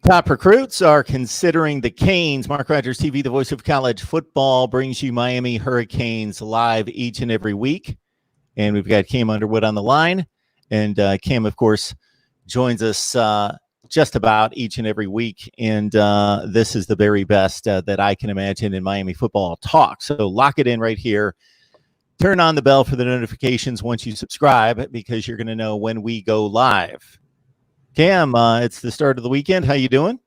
Top recruits are considering the Canes. MarkRogersTV, the voice of college football, brings you Miami Hurricanes live each and every week. And we've got Cam Underwood on the line. And Cam, of course, joins us just about each and every week. And this is the very best that I can imagine in Miami football talk. So lock it in right here. Turn on the bell for the notifications once you subscribe, because you're going to know when we go live. Cam, it's the start of the weekend. How you doing?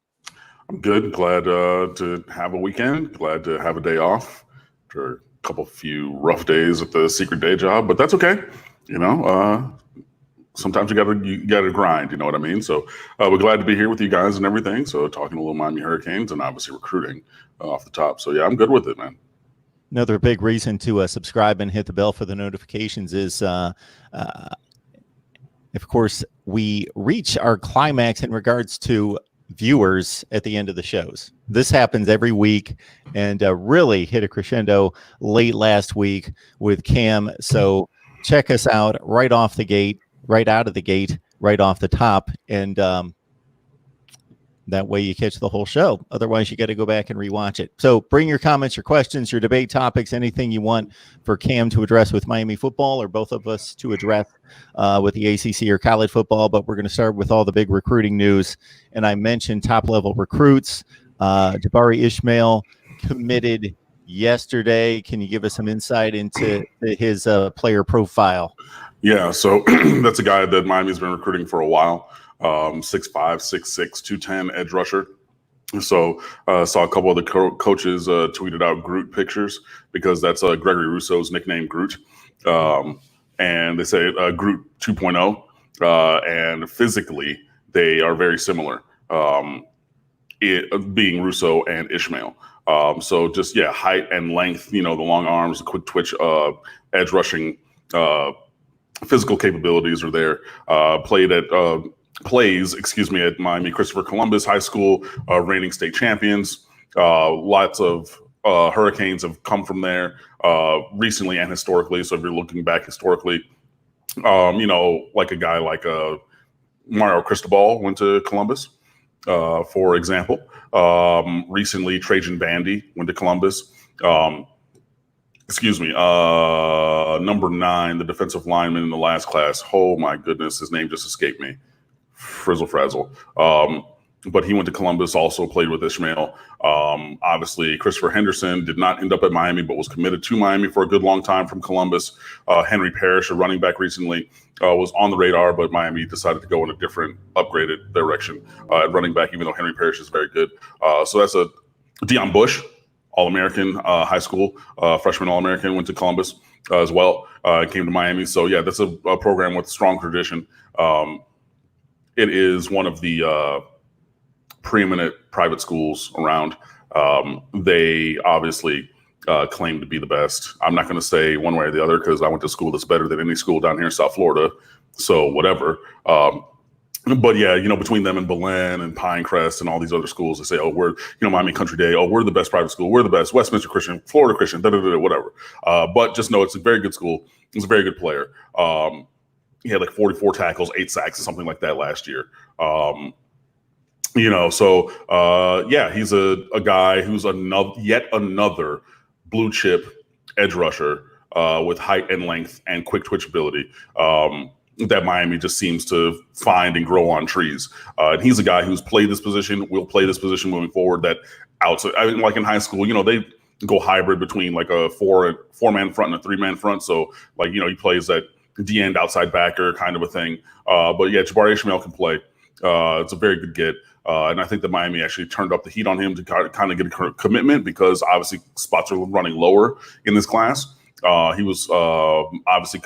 I'm good. Glad to have a weekend. Glad to have a day off after a few rough days at the secret day job, but that's okay. You know, sometimes you gotta grind. You know what I mean? So we're glad to be here with you guys and everything. So talking a little Miami Hurricanes and obviously recruiting off the top. So yeah, I'm good with it, man. Another big reason to subscribe and hit the bell for the notifications is, of course, we reach our climax in regards to viewers at the end of the shows. This happens every week and really hit a crescendo late last week with Cam. So check us out right off the gate, right out of the gate, right off the top. And that way you catch the whole show. Otherwise, you got to go back and rewatch it. So bring your comments, your questions, your debate topics, anything you want for Cam to address with Miami football, or both of us to address with the ACC or college football. But we're going to start with all the big recruiting news. And I mentioned top-level recruits. Jabari Ishmael committed yesterday. Can you give us some insight into his player profile? Yeah, so that's a guy that Miami's been recruiting for a while. 6'5", 6'6", 210 edge rusher. So saw a couple of the coaches tweeted out Groot pictures, because that's Gregory Russo's nickname, Groot. And they say Groot 2.0. And physically, they are very similar, it being Russo and Ishmael. So just, yeah, height and length, you know, the long arms, the quick twitch, edge rushing, physical capabilities are there. Plays at Miami Christopher Columbus High School, reigning state champions. Lots of Hurricanes have come from there recently and historically. So if you're looking back historically, you know, like a guy like Mario Cristobal went to Columbus, for example. Recently, Trajan Bandy went to Columbus. Number 9, the defensive lineman in the last class. Oh my goodness, his name just escaped me. Frizzle Frazzle. But he went to Columbus, also played with Ishmael. Obviously, Christopher Henderson did not end up at Miami, but was committed to Miami for a good long time from Columbus. Henry Parrish, a running back recently, was on the radar, but Miami decided to go in a different, upgraded direction at running back, even though Henry Parrish is very good. So that's a Deion Bush, All-American high school, freshman All-American, went to Columbus as well, came to Miami. So yeah, that's a program with strong tradition. It is one of the preeminent private schools around. They obviously claim to be the best. I'm not going to say one way or the other, because I went to school that's better than any school down here in South Florida. So whatever. But yeah, you know, between them and Belen and Pinecrest and all these other schools, they say, oh, we're, you know, Miami Country Day. Oh, we're the best private school. We're the best. Westminster Christian, Florida Christian, whatever. But just know it's a very good school. He's a very good player. He had like 44 tackles, 8 sacks, something like that last year. You know, so yeah, he's a guy who's yet another blue chip edge rusher with height and length and quick twitch ability that Miami just seems to find and grow on trees. And he's a guy who's played this position, will play this position moving forward. That outside, I mean, like in high school, you know, they go hybrid between like a four-man front and a 3-man front. So like, you know, he plays that D-end outside backer kind of a thing. But yeah, Jabari Ishmael can play. It's a very good get. And I think that Miami actually turned up the heat on him to kind of get a commitment, because obviously spots are running lower in this class. He was obviously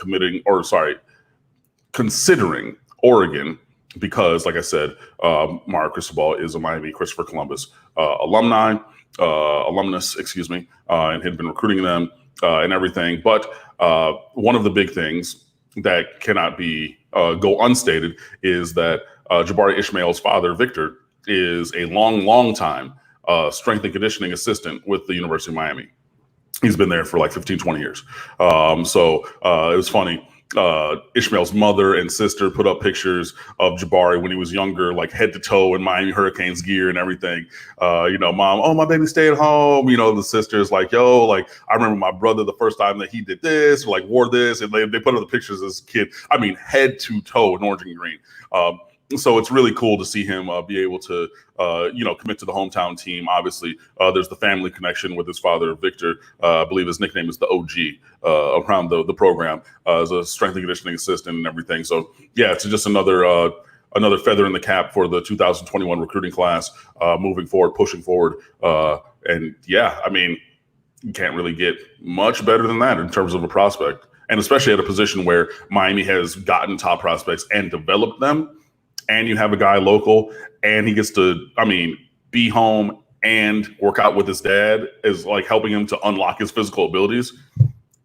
considering Oregon, because like I said, Mario Cristobal is a Miami Christopher Columbus alumnus, and had been recruiting them and everything. But one of the big things that cannot be go unstated is that Jabari Ishmael's father, Victor, is a long time strength and conditioning assistant with the University of Miami. He's been there for like 15, 20 years. So it was funny. Ishmael's mother and sister put up pictures of Jabari when he was younger, like head to toe in Miami Hurricanes gear and everything. Mom, oh, my baby stayed home. The sister's like, yo, like, I remember my brother the first time that he did this, like wore this, and they put up the pictures as a kid. I mean, head to toe in orange and green. So it's really cool to see him be able to, commit to the hometown team. Obviously, there's the family connection with his father, Victor. I believe his nickname is the OG around the program as a strength and conditioning assistant and everything. So, yeah, it's just another feather in the cap for the 2021 recruiting class, moving forward, pushing forward. And, yeah, I mean, you can't really get much better than that in terms of a prospect. And especially at a position where Miami has gotten top prospects and developed them. And you have a guy local, and he gets to, be home and work out with his dad, is like helping him to unlock his physical abilities.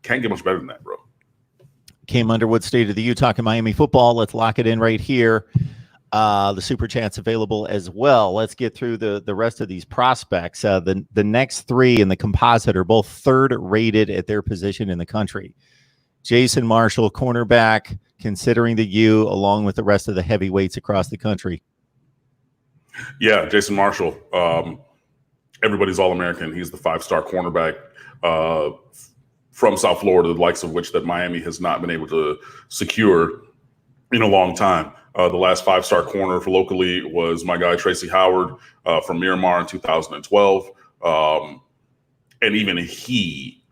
Can't get much better than that, bro. Cam Underwood, State of the U, talking Miami football. Let's lock it in right here. The super chat's available as well. Let's get through the rest of these prospects. The next three in the composite are both third rated at their position in the country. Jason Marshall, cornerback, considering the U along with the rest of the heavyweights across the country. Yeah, Jason Marshall. Everybody's All-American. He's the 5-star cornerback from South Florida, the likes of which that Miami has not been able to secure in a long time. The last 5-star corner for locally was my guy Tracy Howard from Miramar in 2012. And even he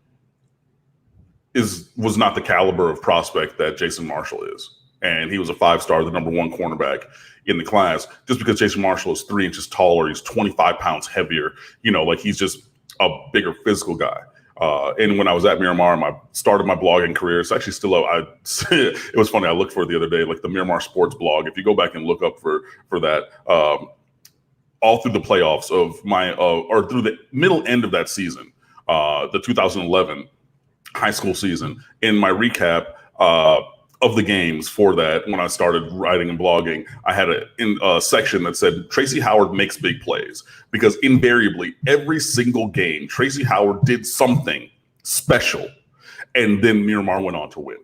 was not the caliber of prospect that Jason Marshall is. And he was a 5-star, the number 1 cornerback in the class. Just because Jason Marshall is 3 inches taller, he's 25 pounds heavier, he's just a bigger physical guy. And when I was at Miramar, I started my blogging career. It's actually still up. It was funny. I looked for it the other day, like the Miramar Sports blog. If you go back and look up for that, all through the playoffs of or through the middle end of that season, the 2011 high school season, in my recap of the games for that, when I started writing and blogging, I had a section that said Tracy Howard makes big plays, because invariably every single game Tracy Howard did something special, and then Miramar went on to win.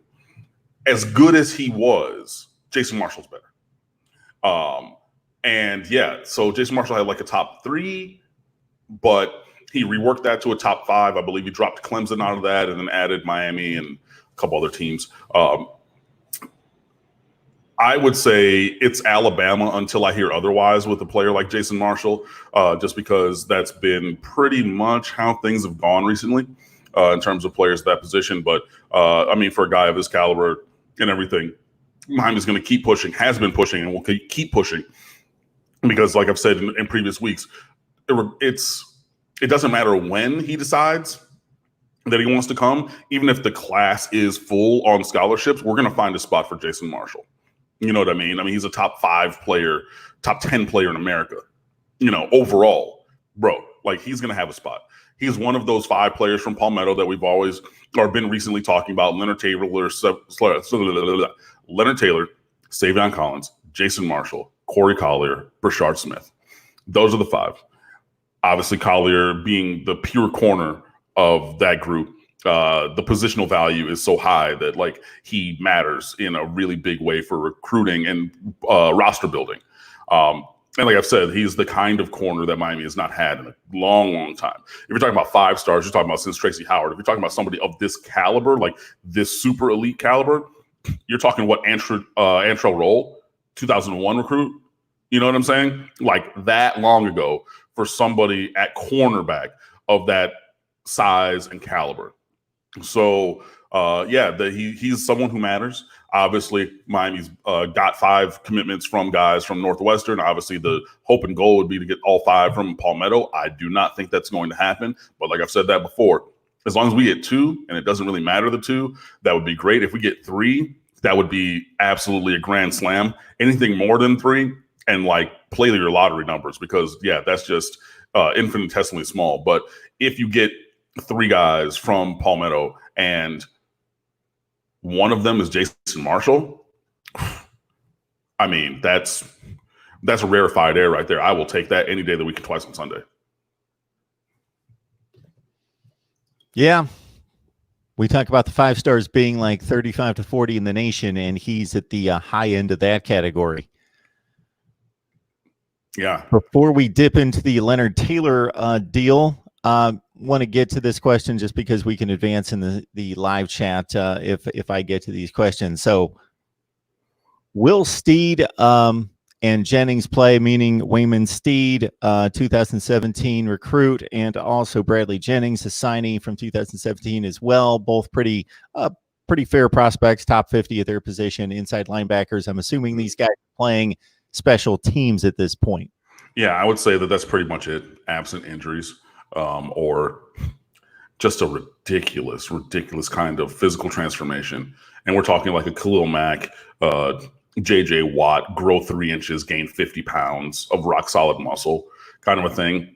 As good as he was, Jason Marshall's better. And yeah, so Jason Marshall had like a top 3, but he reworked that to a top 5. I believe he dropped Clemson out of that and then added Miami and a couple other teams. I would say it's Alabama until I hear otherwise with a player like Jason Marshall, just because that's been pretty much how things have gone recently in terms of players at that position. But for a guy of his caliber and everything, Miami's going to keep pushing, has been pushing, and will keep pushing, because like I've said in previous weeks, it doesn't matter when he decides that he wants to come. Even if the class is full on scholarships, we're going to find a spot for Jason Marshall. You know what I mean? He's a top 5 player, top 10 player in America, overall, bro. Like, he's going to have a spot. He's one of those 5 players from Palmetto that we've always been recently talking about: Leonard Taylor, Savion Collins, Jason Marshall, Corey Collier, Brashard Smith. Those are the 5. Obviously, Collier being the pure corner of that group. The positional value is so high that like he matters in a really big way for recruiting and roster building. And like I've said, he's the kind of corner that Miami has not had in a long, long time. If you're talking about 5 stars, you're talking about since Tracy Howard. If you're talking about somebody of this caliber, like this super elite caliber, you're talking what, Antrell Roll, 2001 recruit. You know what I'm saying? Like that long ago for somebody at cornerback of that size and caliber. So, he's someone who matters. Obviously, Miami's got 5 commitments from guys from Northwestern. Obviously, the hope and goal would be to get all 5 from Palmetto. I do not think that's going to happen. But like I've said that before, as long as we get 2, and it doesn't really matter the 2, that would be great. If we get 3, that would be absolutely a grand slam. Anything more than 3, and like play your lottery numbers, because that's just infinitesimally small. But if you get 3 guys from Palmetto and one of them is Jason Marshall, that's a rarefied air right there. I will take that any day of the week and twice on Sunday. Yeah. We talk about the 5 stars being like 35 to 40 in the nation, and he's at the high end of that category. Yeah. Before we dip into the Leonard Taylor deal, want to get to this question just because we can advance in the live chat if I get to these questions. So, will Steed and Jennings play, meaning Wayman Steed, 2017 recruit, and also Bradley Jennings, a signee from 2017 as well. Both pretty fair prospects, top 50 at their position, inside linebackers. I'm assuming these guys are playing special teams at this point. Yeah, I would say that that's pretty much it, absent injuries or just a ridiculous kind of physical transformation. And we're talking like a Khalil Mack, JJ Watt, grow 3 inches, gain 50 pounds of rock solid muscle kind of a thing.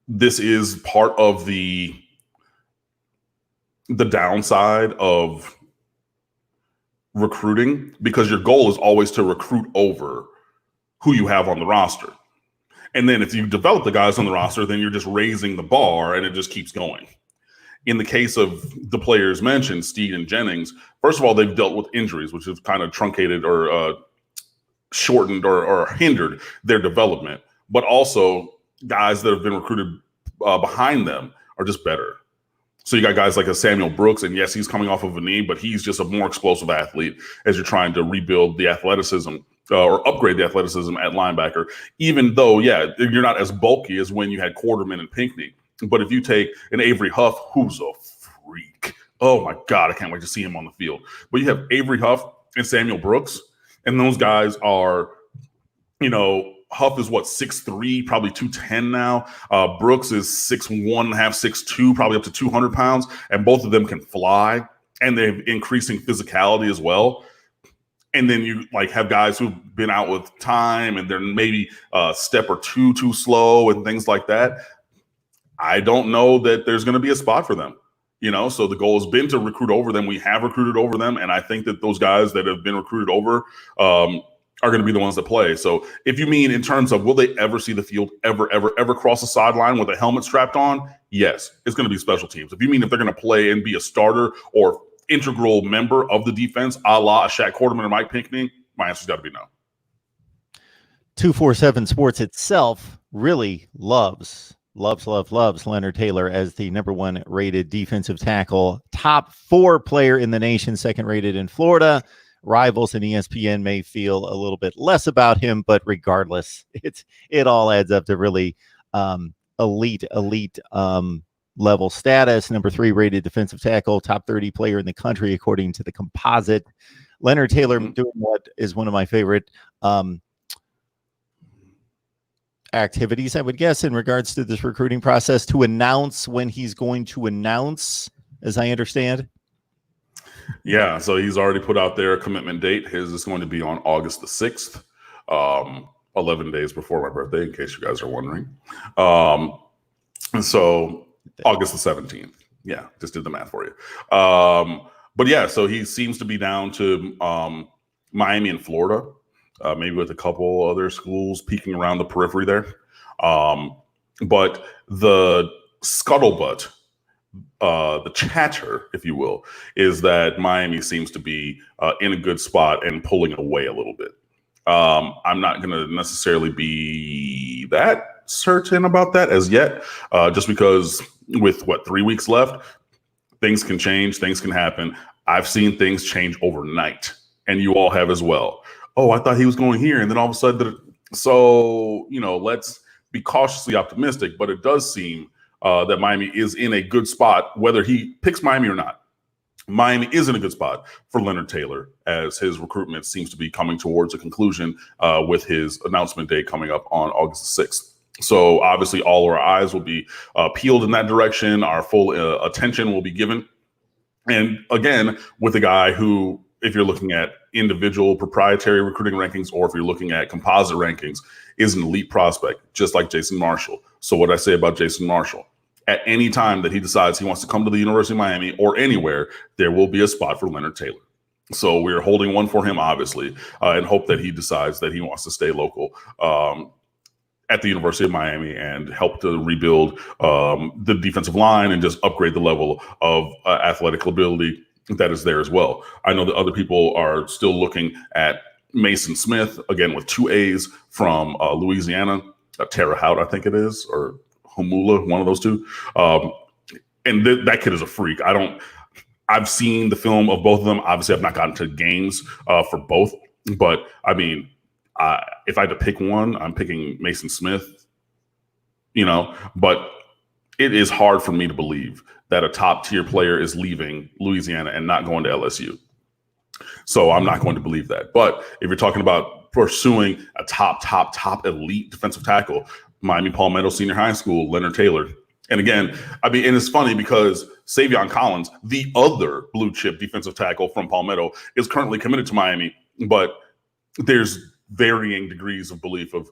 This is part of the downside of recruiting, because your goal is always to recruit over who you have on the roster. And then if you develop the guys on the roster, then you're just raising the bar and it just keeps going. In the case of the players mentioned, Steed and Jennings, first of all, they've dealt with injuries, which have kind of truncated or shortened or hindered their development. But also, guys that have been recruited behind them are just better. So you got guys like a Samuel Brooks, and yes, he's coming off of a knee, but he's just a more explosive athlete as you're trying to rebuild the athleticism or upgrade the athleticism at linebacker, even though, yeah, you're not as bulky as when you had Quarterman and Pinckney. But if you take an Avery Huff, who's a freak, oh my God, I can't wait to see him on the field. But you have Avery Huff and Samuel Brooks, and those guys are, Huff is what, 6'3", probably 210 now. Brooks is 6'1.5", 6'2", probably up to 200 pounds, and both of them can fly, and they have increasing physicality as well. And then you have guys who've been out with time, and they're maybe a step or two too slow and things like that. I don't know that there's going to be a spot for them, so the goal has been to recruit over them. We have recruited over them. And I think that those guys that have been recruited over are going to be the ones that play. So if you mean in terms of will they ever see the field, ever cross the sideline with a helmet strapped on? Yes, it's going to be special teams. If you mean if they're going to play and be a starter or integral member of the defense, a la Shaq Quarterman or Mike Pinckney, my answer's got to be no. 247 Sports itself really loves Leonard Taylor as the #1 rated defensive tackle, top 4 player in the nation, 2nd rated in Florida. Rivals and ESPN may feel a little bit less about him, but regardless, it all adds up to really elite level status. #3 rated defensive tackle, top 30 player in the country according to the composite. Leonard Taylor doing what is one of my favorite activities, I would guess, in regards to this recruiting process, to announce when he's going to announce, as I understand. Yeah, so he's already put out their commitment date. His is going to be on August the 6th, 11 days before my birthday, in case you guys are wondering. And so August the 17th. Yeah, just did the math for you. But yeah, so he seems to be down to Miami and Florida, maybe with a couple other schools peeking around the periphery there. But the scuttlebutt, the chatter, if you will, is that Miami seems to be in a good spot and pulling away a little bit. I'm not going to necessarily be that certain about that as yet, just because with 3 weeks left, things can change, things can happen. I've seen things change overnight, and you all have as well. Oh, I thought he was going here, and then all of a sudden, so let's be cautiously optimistic. But it does seem that Miami is in a good spot, whether he picks Miami or not. Miami is in a good spot for Leonard Taylor, as his recruitment seems to be coming towards a conclusion with his announcement day coming up on August the 6th. So obviously all our eyes will be peeled in that direction. Our full attention will be given. And again, with a guy who, if you're looking at individual proprietary recruiting rankings, or if you're looking at composite rankings, is an elite prospect, just like Jason Marshall. So what I say about Jason Marshall, at any time that he decides he wants to come to the University of Miami or anywhere, there will be a spot for Leonard Taylor. So we're holding one for him, obviously, and hope that he decides that he wants to stay local. at the University of Miami and help to rebuild the defensive line and just upgrade the level of athletic ability that is there as well. I know that other people are still looking at Mason Smith, again, with 2 A's from Louisiana, Terre Haute, I think it is, or Humula, one of those two. And that kid is a freak. I've seen the film of both of them. Obviously, I've not gotten to games for both, but I mean, if I had to pick one, I'm picking Mason Smith, but it is hard for me to believe that a top tier player is leaving Louisiana and not going to LSU. So I'm not going to believe that. But if you're talking about pursuing a top elite defensive tackle, Miami Palmetto Senior High School, Leonard Taylor. And again, I mean, and it's funny because Savion Collins, the other blue chip defensive tackle from Palmetto, is currently committed to Miami, but there's varying degrees of belief of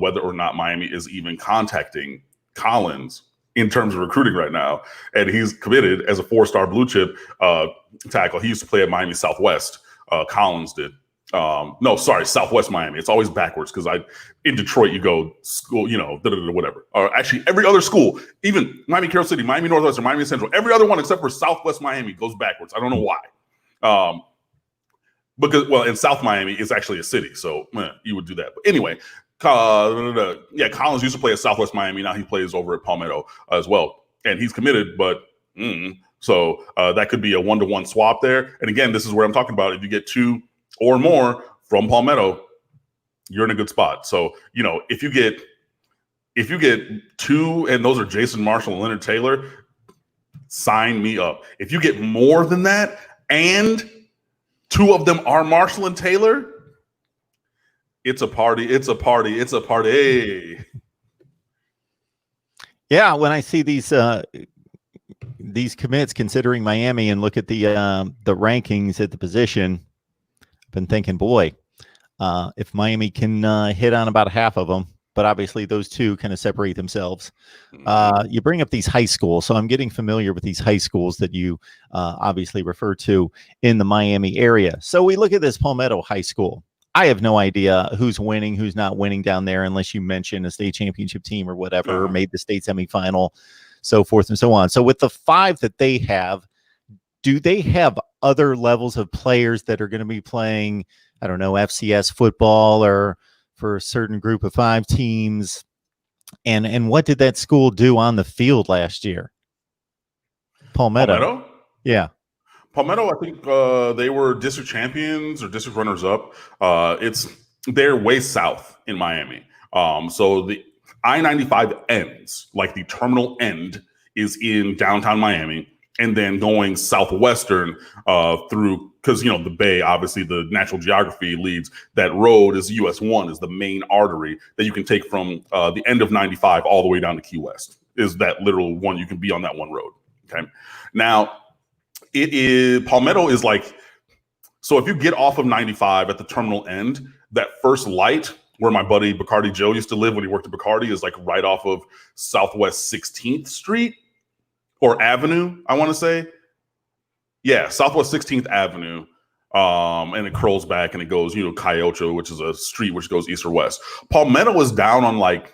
whether or not Miami is even contacting Collins in terms of recruiting right now. And he's committed as a 4-star blue chip tackle. He used to play at Miami Southwest. Collins did. Southwest Miami. It's always backwards because in Detroit you go school, whatever. Or actually every other school, even Miami Carroll City, Miami Northwestern, Miami Central, every other one except for Southwest Miami goes backwards. I don't know why. And South Miami is actually a city, so you would do that. But anyway, Collins used to play at Southwest Miami. Now he plays over at Palmetto as well, and he's committed. But so that could be a 1-to-1 swap there. And again, this is where I'm talking about. If you get 2 or more from Palmetto, you're in a good spot. So if you get 2, and those are Jason Marshall and Leonard Taylor, sign me up. If you get more than that, and 2 of them are Marshall and Taylor, it's a party. It's a party. It's a party. Yeah, when I see these commits, considering Miami, and look at the rankings at the position, I've been thinking, boy, if Miami can hit on about half of them, but obviously those 2 kind of separate themselves. You bring up these high schools, so I'm getting familiar with these high schools that you obviously refer to in the Miami area. So we look at this Palmetto High School. I have no idea who's winning, who's not winning down there, unless you mention a state championship team or whatever, or made the state semifinal, so forth and so on. So with the 5 that they have, do they have other levels of players that are going to be playing, I don't know, FCS football or for a certain group of 5 teams? And what did that school do on the field last year? Palmetto? Yeah. Palmetto, I think they were district champions or district runners up. They're way south in Miami. So the I-95 ends, like the terminal end is in downtown Miami, and then going southwestern through, because the Bay, obviously the natural geography leads, that road is US 1, is the main artery that you can take from the end of 95 all the way down to Key West, is that literal one. You can be on that one road. Okay. Now Palmetto is like, so if you get off of 95 at the terminal end, that first light where my buddy Bacardi Joe used to live when he worked at Bacardi is like right off of Southwest 16th Street or Avenue, I want to say. Yeah, Southwest 16th Avenue. And it curls back and it goes, Cayocho, which is a street which goes east or west. Palmetto is down on like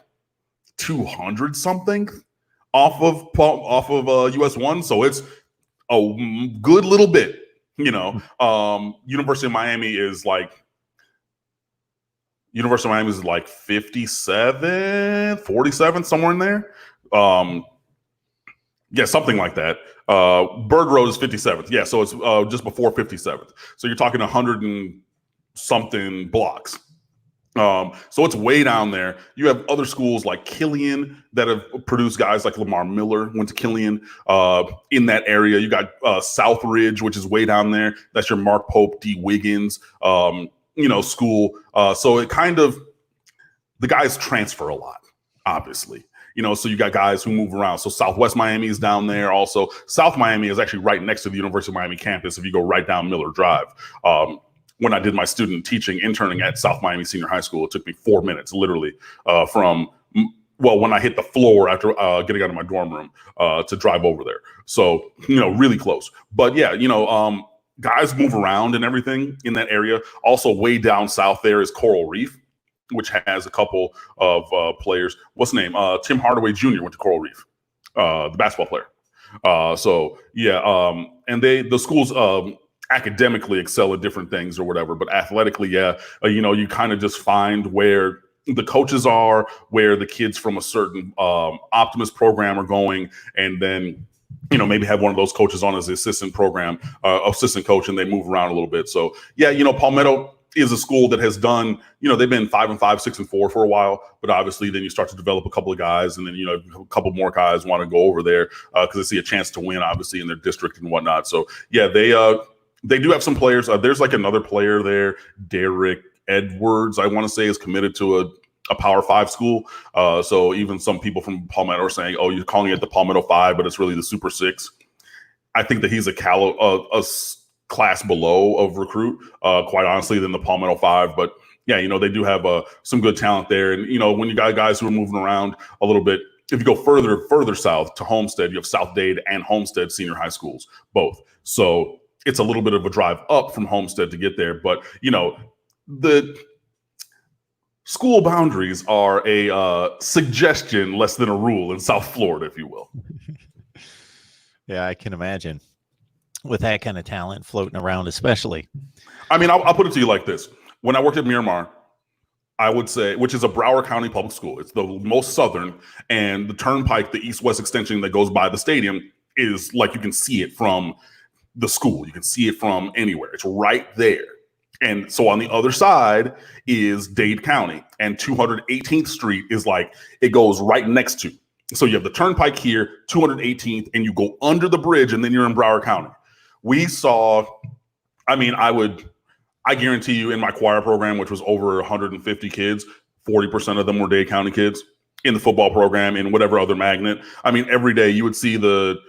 200 something off of US 1. So it's a good little bit, University of Miami is like 57, 47, somewhere in there. Yeah, something like that. Bird Road is 57th. Yeah, so it's just before 57th. So you're talking 100 and something blocks. So it's way down there. You have other schools like Killian that have produced guys like Lamar Miller, went to Killian in that area. You got Southridge, which is way down there. That's your Mark Pope, D. Wiggins, school. So it kind of, the guys transfer a lot, obviously. So you got guys who move around. So Southwest Miami is down there. Also, South Miami is actually right next to the University of Miami campus if you go right down Miller Drive. When I did my student teaching, interning at South Miami Senior High School, it took me 4 minutes, literally, when I hit the floor after getting out of my dorm room to drive over there. So, really close. But yeah, guys move around and everything in that area. Also, way down south there is Coral Reef. which has a couple of players. What's the name? Tim Hardaway Jr. went to Coral Reef, the basketball player. And the schools academically excel at different things or whatever, but athletically, you kind of just find where the coaches are, where the kids from a certain Optimist program are going, and then maybe have one of those coaches on as the assistant coach, and they move around a little bit. So Palmetto is a school that has done, they've been 5-5, 6-4 for a while, but obviously then you start to develop a couple of guys, and then a couple more guys want to go over there because they see a chance to win, obviously, in their district and whatnot. So they do have some players. There's like another player there, Derek Edwards, I want to say, is committed to a Power 5 school. So even some people from Palmetto are saying, oh, you're calling it the Palmetto 5, but it's really the Super 6. I think that he's a class below of recruit, quite honestly, than the Palmetto 5. But they do have some good talent there. And, when you got guys who are moving around a little bit, if you go further south to Homestead, you have South Dade and Homestead senior high schools, both. So it's a little bit of a drive up from Homestead to get there. But, the school boundaries are a suggestion less than a rule in South Florida, if you will. Yeah, I can imagine with that kind of talent floating around, especially. I mean, I'll put it to you like this. When I worked at Miramar, I would say, which is a Broward County public school, it's the most southern, and the turnpike, the east-west extension that goes by the stadium, is like you can see it from the school. You can see it from anywhere. It's right there. And so on the other side is Dade County, and 218th Street is like, it goes right next to. So you have the turnpike here, 218th, and you go under the bridge, and then you're in Broward County. We saw, I guarantee you, in my choir program, which was over 150 kids, 40% of them were Dade County kids. In the football program, in whatever other magnet. Every day you would see the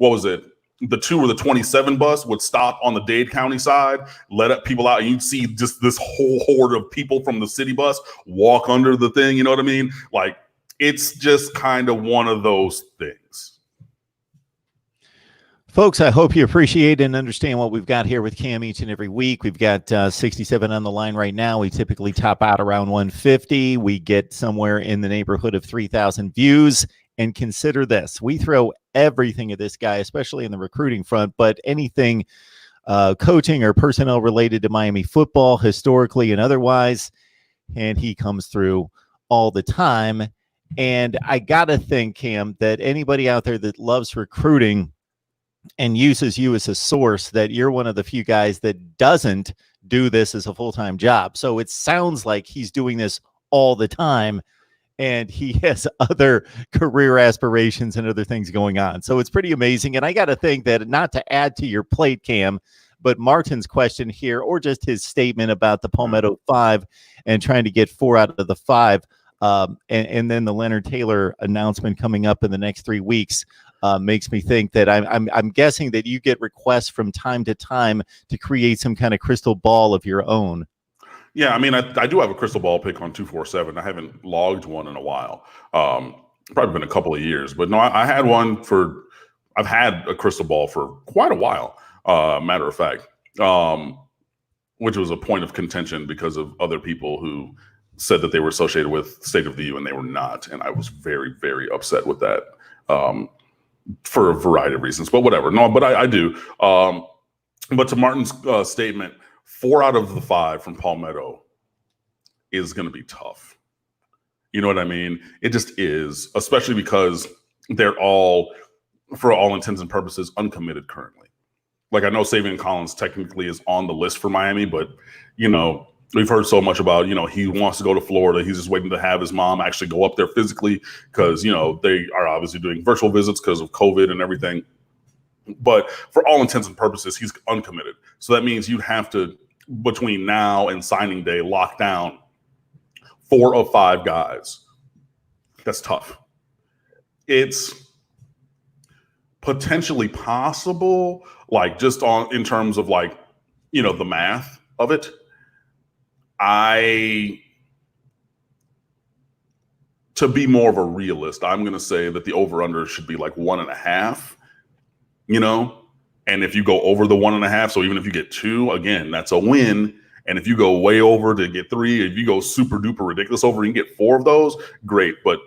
2 or the 27 bus would stop on the Dade County side, let up people out, and you'd see just this whole horde of people from the city bus walk under the thing. You know what I mean? Like, it's just kind of one of those things. Folks, I hope you appreciate and understand what we've got here with Cam each and every week. We've got 67 on the line right now. We typically top out around 150. We get somewhere in the neighborhood of 3,000 views. And consider this, we throw everything at this guy, especially in the recruiting front, but anything coaching or personnel related to Miami football, historically and otherwise, and he comes through all the time. And I got to think, Cam, that anybody out there that loves recruiting and uses you as a source, that you're one of the few guys that doesn't do this as a full-time job. So it sounds like he's doing this all the time, and he has other career aspirations and other things going on. So it's pretty amazing. And I got to think that, not to add to your plate, Cam, but Martin's question here, or just his statement about the Palmetto 5 and trying to get 4 out of the 5, and then the Leonard Taylor announcement coming up in the next 3 weeks, makes me think that I'm guessing that you get requests from time to time to create some kind of crystal ball of your own. Yeah, I do have a crystal ball pick on 247. I haven't logged one in a while. Probably been a couple of years, but no, I've had a crystal ball for quite a while. Matter of fact, which was a point of contention because of other people who said that they were associated with State of the U and they were not. And I was very, very upset with that for a variety of reasons, but whatever. No, but I do. But to Martin's statement, 4 out of the 5 from Palmetto is going to be tough. You know what I mean? It just is, especially because they're all, for all intents and purposes, uncommitted currently. Like, I know Savion Collins technically is on the list for Miami, but, we've heard so much about, he wants to go to Florida. He's just waiting to have his mom actually go up there physically because, they are obviously doing virtual visits because of COVID and everything. But for all intents and purposes, he's uncommitted. So that means you'd have to, between now and signing day, lock down 4 of 5 guys. That's tough. It's potentially possible, like, just in terms of, like, the math of it. To be more of a realist, I'm going to say that the over-under should be like 1.5, and if you go over the 1.5, so even if you get 2, again, that's a win. And if you go way over to get 3, if you go super duper ridiculous over, you can get 4 of those, great. But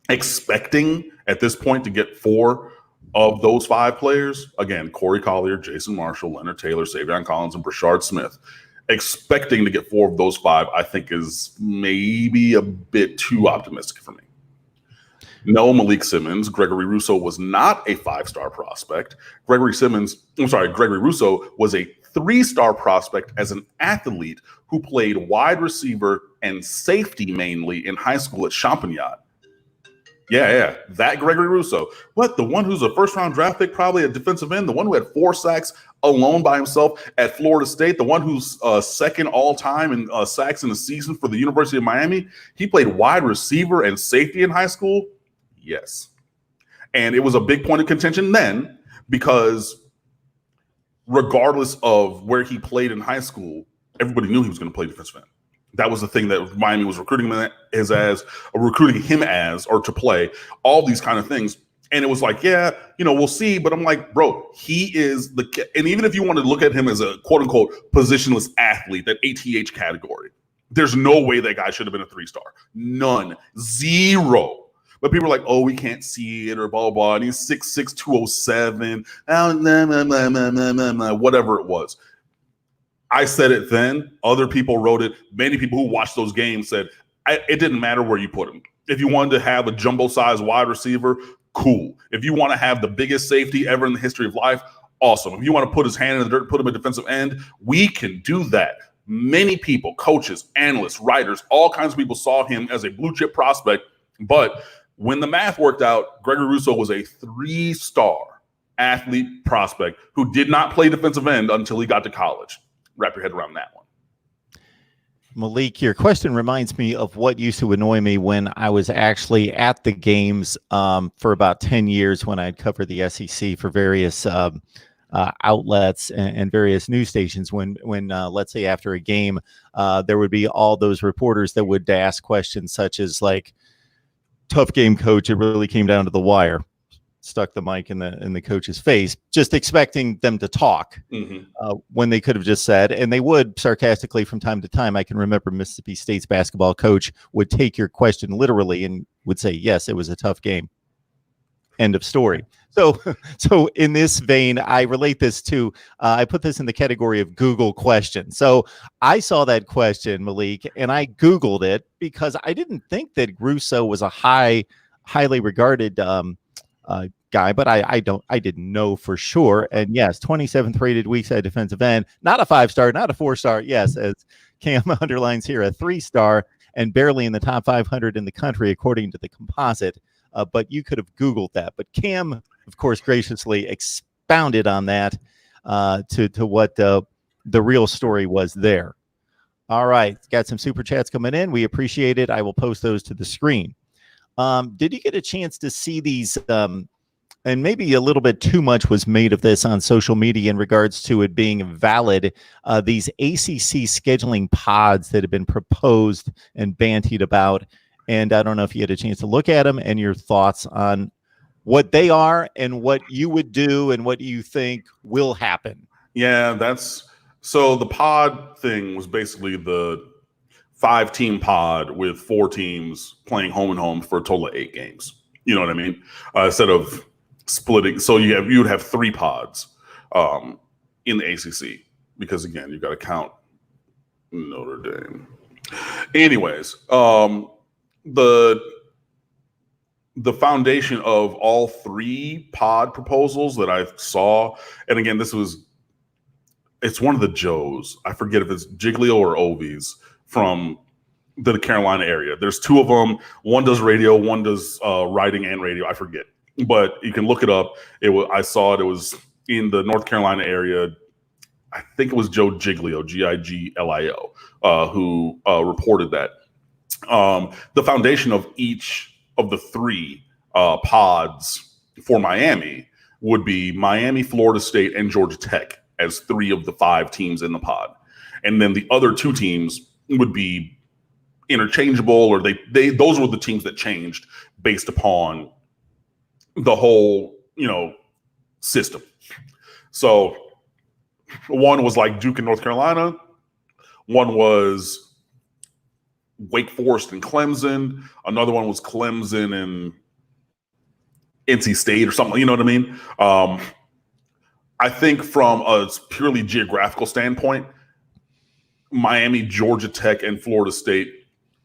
expecting at this point to get 4 of those 5 players, again, Corey Collier, Jason Marshall, Leonard Taylor, Savion Collins, and Brashard Smith, expecting to get 4 of those 5, I think is maybe a bit too optimistic for me. No, Malik Simmons. Gregory Rousseau was not a 5-star prospect. Gregory Rousseau was a 3-star prospect as an athlete who played wide receiver and safety mainly in high school at Champagnat. Yeah, that Gregory Rousseau. What, the one who's a first-round draft pick, probably a defensive end, the one who had 4 sacks alone by himself at Florida State, the one who's second all-time in sacks in the season for the University of Miami. He played wide receiver and safety in high school. Yes. And it was a big point of contention then because regardless of where he played in high school, everybody knew he was going to play defensive end. That was the thing that Miami was recruiting him as, or to play, all these kind of things. And it was like, yeah, we'll see. But I'm like, bro, he is and even if you want to look at him as a quote unquote positionless athlete, that ATH category, there's no way that guy should have been a 3-star. None. 0. But people are like, oh, we can't see it or blah, blah, blah. And he's 6'6", 207, whatever it was. I said it then. Other people wrote it. Many people who watched those games said it didn't matter where you put him. If you wanted to have a jumbo-sized wide receiver, cool. If you want to have the biggest safety ever in the history of life, awesome. If you want to put his hand in the dirt, put him at defensive end, we can do that. Many people, coaches, analysts, writers, all kinds of people saw him as a blue-chip prospect. But when the math worked out, Gregory Rousseau was a 3-star athlete prospect who did not play defensive end until he got to college. Wrap your head around that one. Malik, your question reminds me of what used to annoy me when I was actually at the games for about 10 years when I'd covered the SEC for various outlets and various news stations. When let's say after a game, there would be all those reporters that would ask questions such as like, tough game, coach. It really came down to the wire. Stuck the mic in the coach's face, just expecting them to talk when they could have just said, and they would sarcastically from time to time. I can remember Mississippi State's basketball coach would take your question literally and would say, yes, it was a tough game. End of story. So in this vein, I relate this to, I put this in the category of Google question. So I saw that question, Malik, and I Googled it because I didn't think that Rousseau was a highly regarded guy, but I didn't know for sure. And yes, 27th rated weak side defensive end, not a 5-star, not a 4-star. Yes, as Cam underlines here, a 3-star and barely in the top 500 in the country, according to the composite. But you could have Googled that. But Cam, of course, graciously expounded on that to what the real story was there. All right. Got some super chats coming in. We appreciate it. I will post those to the screen. Did you get a chance to see these? And maybe a little bit too much was made of this on social media in regards to it being valid. These ACC scheduling pods that have been proposed and bantied about. And I don't know if you had a chance to look at them and your thoughts on what they are and what you would do and what you think will happen. Yeah, so the pod thing was basically the 5-team pod with 4 teams playing home and home for a total of 8 games. You know what I mean? Instead of splitting. So you would have 3 pods in the ACC because, again, you've got to count Notre Dame. Anyways, the foundation of all 3 pod proposals that I saw, and again, it's one of the Joes. I forget if it's Giglio or Ovies from the Carolina area. There's 2 of them. One does radio, one does writing and radio. I forget, but you can look it up. I saw it. It was in the North Carolina area. I think it was Joe Giglio, Giglio, who reported that. The foundation of each of the 3 pods for Miami would be Miami, Florida State, and Georgia Tech as 3 of the 5 teams in the pod. And then the other 2 teams would be interchangeable, or those were the teams that changed based upon the whole, system. So one was like Duke and North Carolina. One was Wake Forest and Clemson. Another one was Clemson and NC State or something. You know what I mean? I think from a purely geographical standpoint, Miami, Georgia Tech, and Florida State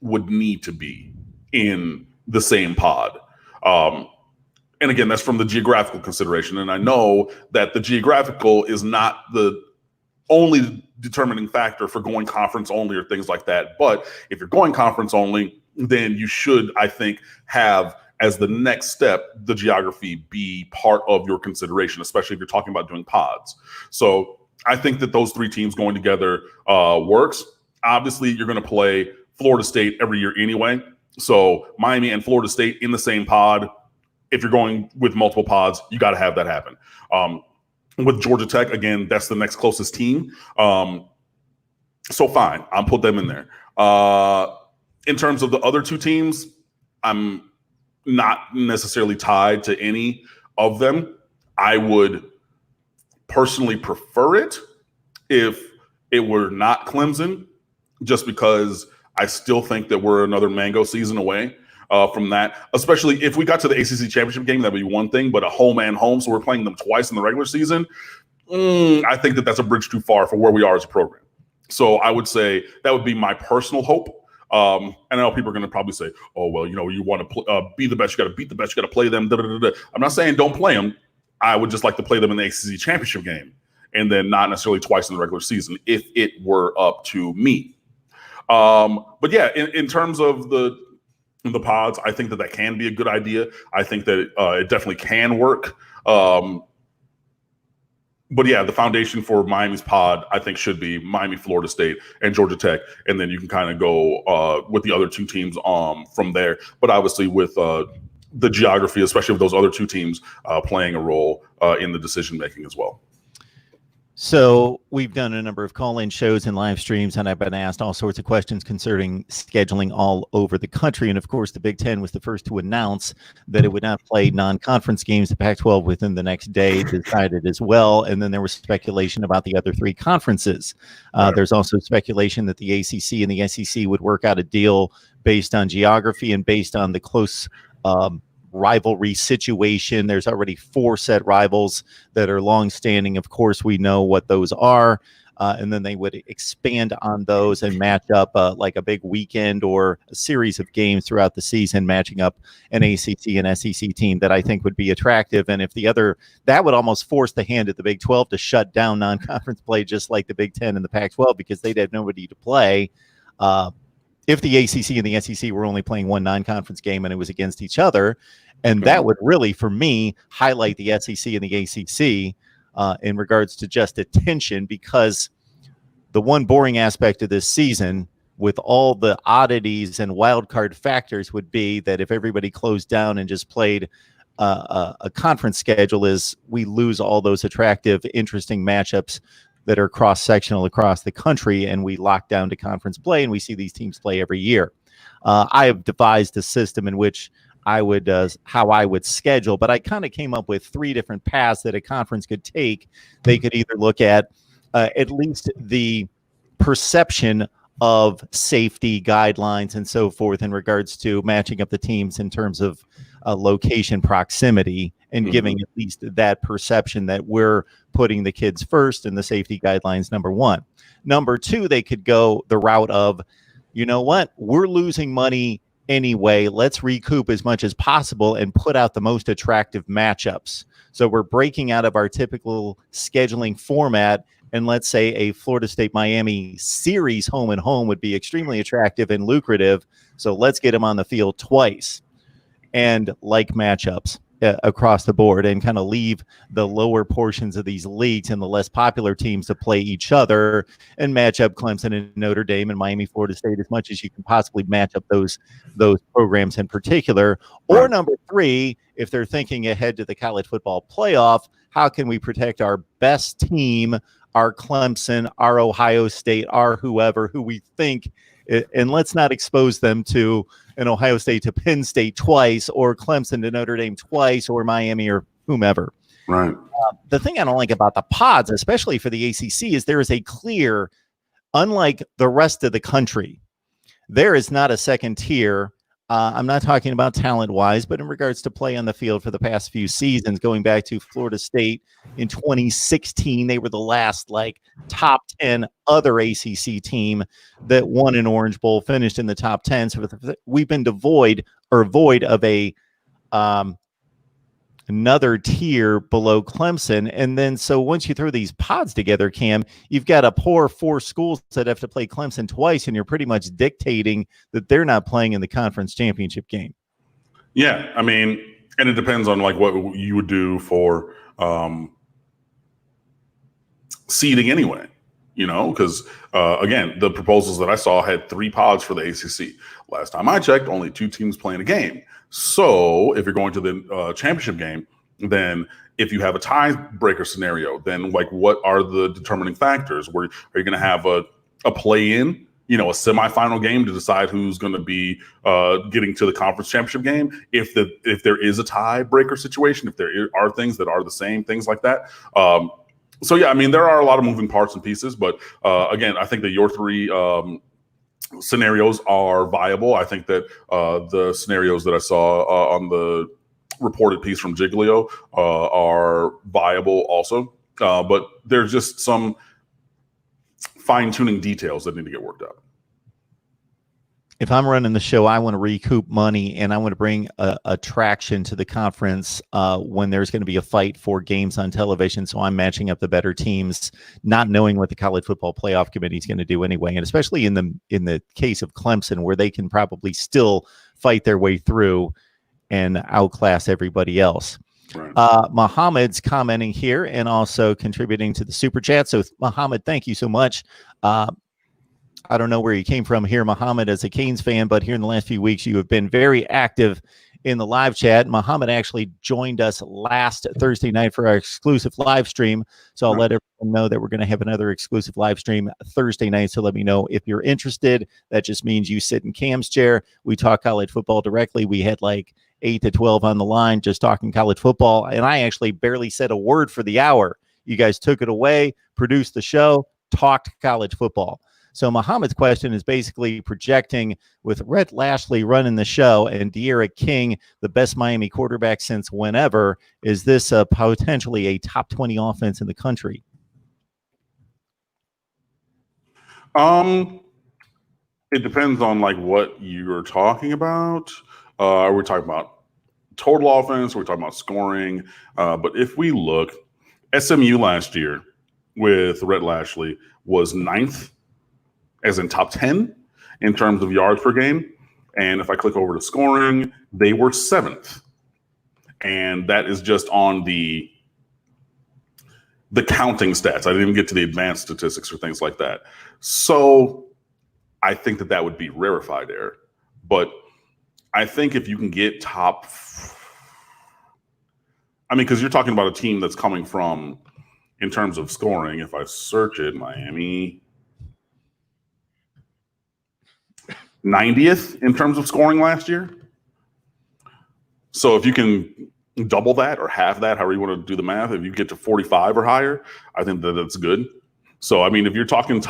would need to be in the same pod. And again, that's from the geographical consideration. And I know that the geographical is not the only determining factor for going conference only or things like that. But if you're going conference only, then you should, I think, have as the next step, the geography be part of your consideration, especially if you're talking about doing pods. So I think that those three teams going together works. Obviously, you're going to play Florida State every year anyway. So Miami and Florida State in the same pod. If you're going with multiple pods, you got to have that happen. With Georgia Tech, again, that's the next closest team. So fine, I'll put them in there. In terms of the other two teams, I'm not necessarily tied to any of them. I would personally prefer it if it were not Clemson, just because I still think that we're another mango season away from that, especially if we got to the ACC championship game, that would be one thing, but a home and home, so we're playing them twice in the regular season. I think that that's a bridge too far for where we are as a program. So I would say that would be my personal hope. And I know people are going to probably say, oh, well, you know, you want to be the best, you got to beat the best, you got to play them. Da, da, da, da. I'm not saying don't play them. I would just like to play them in the ACC championship game and then not necessarily twice in the regular season if it were up to me. But yeah, in terms of the pods, I think that can be a good idea. I think that it definitely can work. But yeah, the foundation for Miami's pod, I think, should be Miami, Florida State, and Georgia Tech. And then you can kind of go with the other two teams from there. But obviously with the geography, especially with those other two teams playing a role in the decision-making as well. So we've done a number of call-in shows and live streams, and I've been asked all sorts of questions concerning scheduling all over the country. And of course, the Big Ten was the first to announce that it would not play non-conference games. The Pac-12 within the next day decided as well. And then there was speculation about the other three conferences. There's also speculation that the ACC and the SEC would work out a deal based on geography and based on the close rivalry situation. There's already 4 set rivals that are long-standing. Of course, we know what those are, and then they would expand on those and match up like a big weekend or a series of games throughout the season, matching up an ACC and SEC team that I think would be attractive. And if the other, that would almost force the hand at the Big 12 to shut down non-conference play, just like the Big 10 and the Pac-12, because they'd have nobody to play. If the ACC and the SEC were only playing one non-conference game and it was against each other, and that would really, for me, highlight the SEC and the ACC in regards to just attention, because the one boring aspect of this season with all the oddities and wild card factors would be that if everybody closed down and just played a conference schedule, is we lose all those attractive, interesting matchups that are cross-sectional across the country, and we lock down to conference play, and we see these teams play every year. I have devised a system in which I would how I would schedule, but I kind of came up with 3 different paths that a conference could take. They could either look at least the perception of safety guidelines and so forth in regards to matching up the teams in terms of location proximity, and giving at least that perception that we're putting the kids first and the safety guidelines number 1. Number 2, they could go the route of, you know what, we're losing money anyway, let's recoup as much as possible and put out the most attractive matchups. So we're breaking out of our typical scheduling format, and let's say a Florida State Miami series home and home would be extremely attractive and lucrative. So let's get them on the field twice and like matchups across the board, and kind of leave the lower portions of these leagues and the less popular teams to play each other and match up Clemson and Notre Dame and Miami, Florida State as much as you can possibly match up those programs in particular. Or number 3, if they're thinking ahead to the college football playoff, how can we protect our best team, our Clemson, our Ohio State, our whoever, who we think, and let's not expose them to an Ohio State to Penn State twice, or Clemson to Notre Dame twice, or Miami or whomever. Right. The thing I don't like about the pods, especially for the ACC, is there is a clear unlike the rest of the country, there is not a second tier. I'm not talking about talent-wise, but in regards to play on the field for the past few seasons, going back to Florida State in 2016, they were the last top 10 other ACC team that won an Orange Bowl, finished in the top 10. So we've been void of a another tier below Clemson. And then so once you throw these pods together, Cam, you've got a poor 4 schools that have to play Clemson twice, and you're pretty much dictating that they're not playing in the conference championship game. Yeah, I mean, and it depends on what you would do for seeding anyway, because again, the proposals that I saw had 3 pods for the ACC. Last time I checked, only 2 teams playing a game. So if you're going to the championship game, then if you have a tiebreaker scenario, then what are the determining factors? Are you going to have a play-in, a semifinal game to decide who's going to be getting to the conference championship game? If there is a tiebreaker situation, if there are things that are the same, things like that. So yeah, I mean, there are a lot of moving parts and pieces, but again, I think that your 3 scenarios are viable. I think that the scenarios that I saw on the reported piece from Giglio are viable also, but there's just some fine-tuning details that need to get worked out. If I'm running the show, I want to recoup money, and I want to bring attraction to the conference when there's going to be a fight for games on television. So I'm matching up the better teams, not knowing what the college football playoff committee is going to do anyway. And especially in the case of Clemson, where they can probably still fight their way through and outclass everybody else. Right. Muhammad's commenting here and also contributing to the super chat. So Muhammad, thank you so much. I don't know where you came from here, Muhammad, as a Canes fan, but here in the last few weeks, you have been very active in the live chat. Muhammad actually joined us last Thursday night for our exclusive live stream. So I'll let everyone know that we're going to have another exclusive live stream Thursday night. So let me know if you're interested. That just means you sit in Cam's chair. We talk college football directly. We had 8 to 12 on the line just talking college football. And I actually barely said a word for the hour. You guys took it away, produced the show, talked college football. So Muhammad's question is basically projecting with Rhett Lashlee running the show and De'Ara King, the best Miami quarterback since whenever, is this potentially a top 20 offense in the country? It depends on what you're talking about. Are we talking about total offense? Are we talking about scoring? But if we look, SMU last year with Rhett Lashlee was 9th, as in top 10 in terms of yards per game. And if I click over to scoring, they were 7th. And that is just on the counting stats. I didn't even get to the advanced statistics or things like that. So I think that would be rarefied air. But I think if you can get because you're talking about a team that's coming from, in terms of scoring, if I search it, Miami 90th in terms of scoring last year. So if you can double that or half that, however you want to do the math, if you get to 45 or higher, I think that's good. So, I mean, if you're talking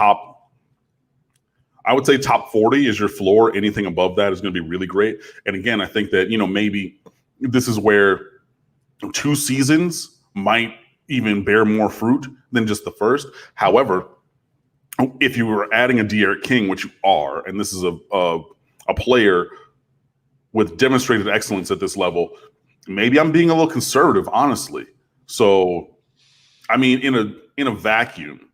I would say top 40 is your floor. Anything above that is going to be really great. And again, I think that, maybe this is where 2 seasons might even bear more fruit than just the first. However, if you were adding a De'Ara King, which you are, and this is a player with demonstrated excellence at this level, maybe I'm being a little conservative, honestly. So, I mean, in a vacuum,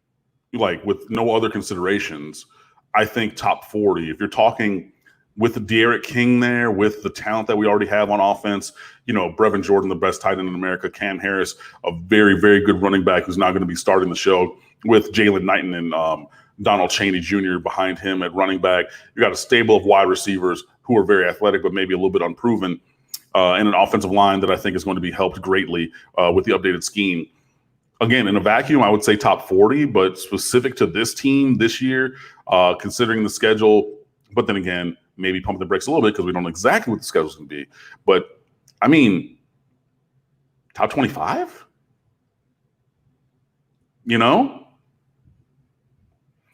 with no other considerations, I think top 40. If you're talking with the De'Ara King there, with the talent that we already have on offense, Brevin Jordan, the best tight end in America, Cam Harris, a very, very good running back who's not going to be starting the show, with Jalen Knighton and Donald Chaney Jr. behind him at running back. You got a stable of wide receivers who are very athletic, but maybe a little bit unproven, and an offensive line that I think is going to be helped greatly with the updated scheme. Again, in a vacuum, I would say top 40, but specific to this team this year, considering the schedule, but then again, maybe pump the brakes a little bit because we don't know exactly what the schedule is going to be. But, I mean, top 25?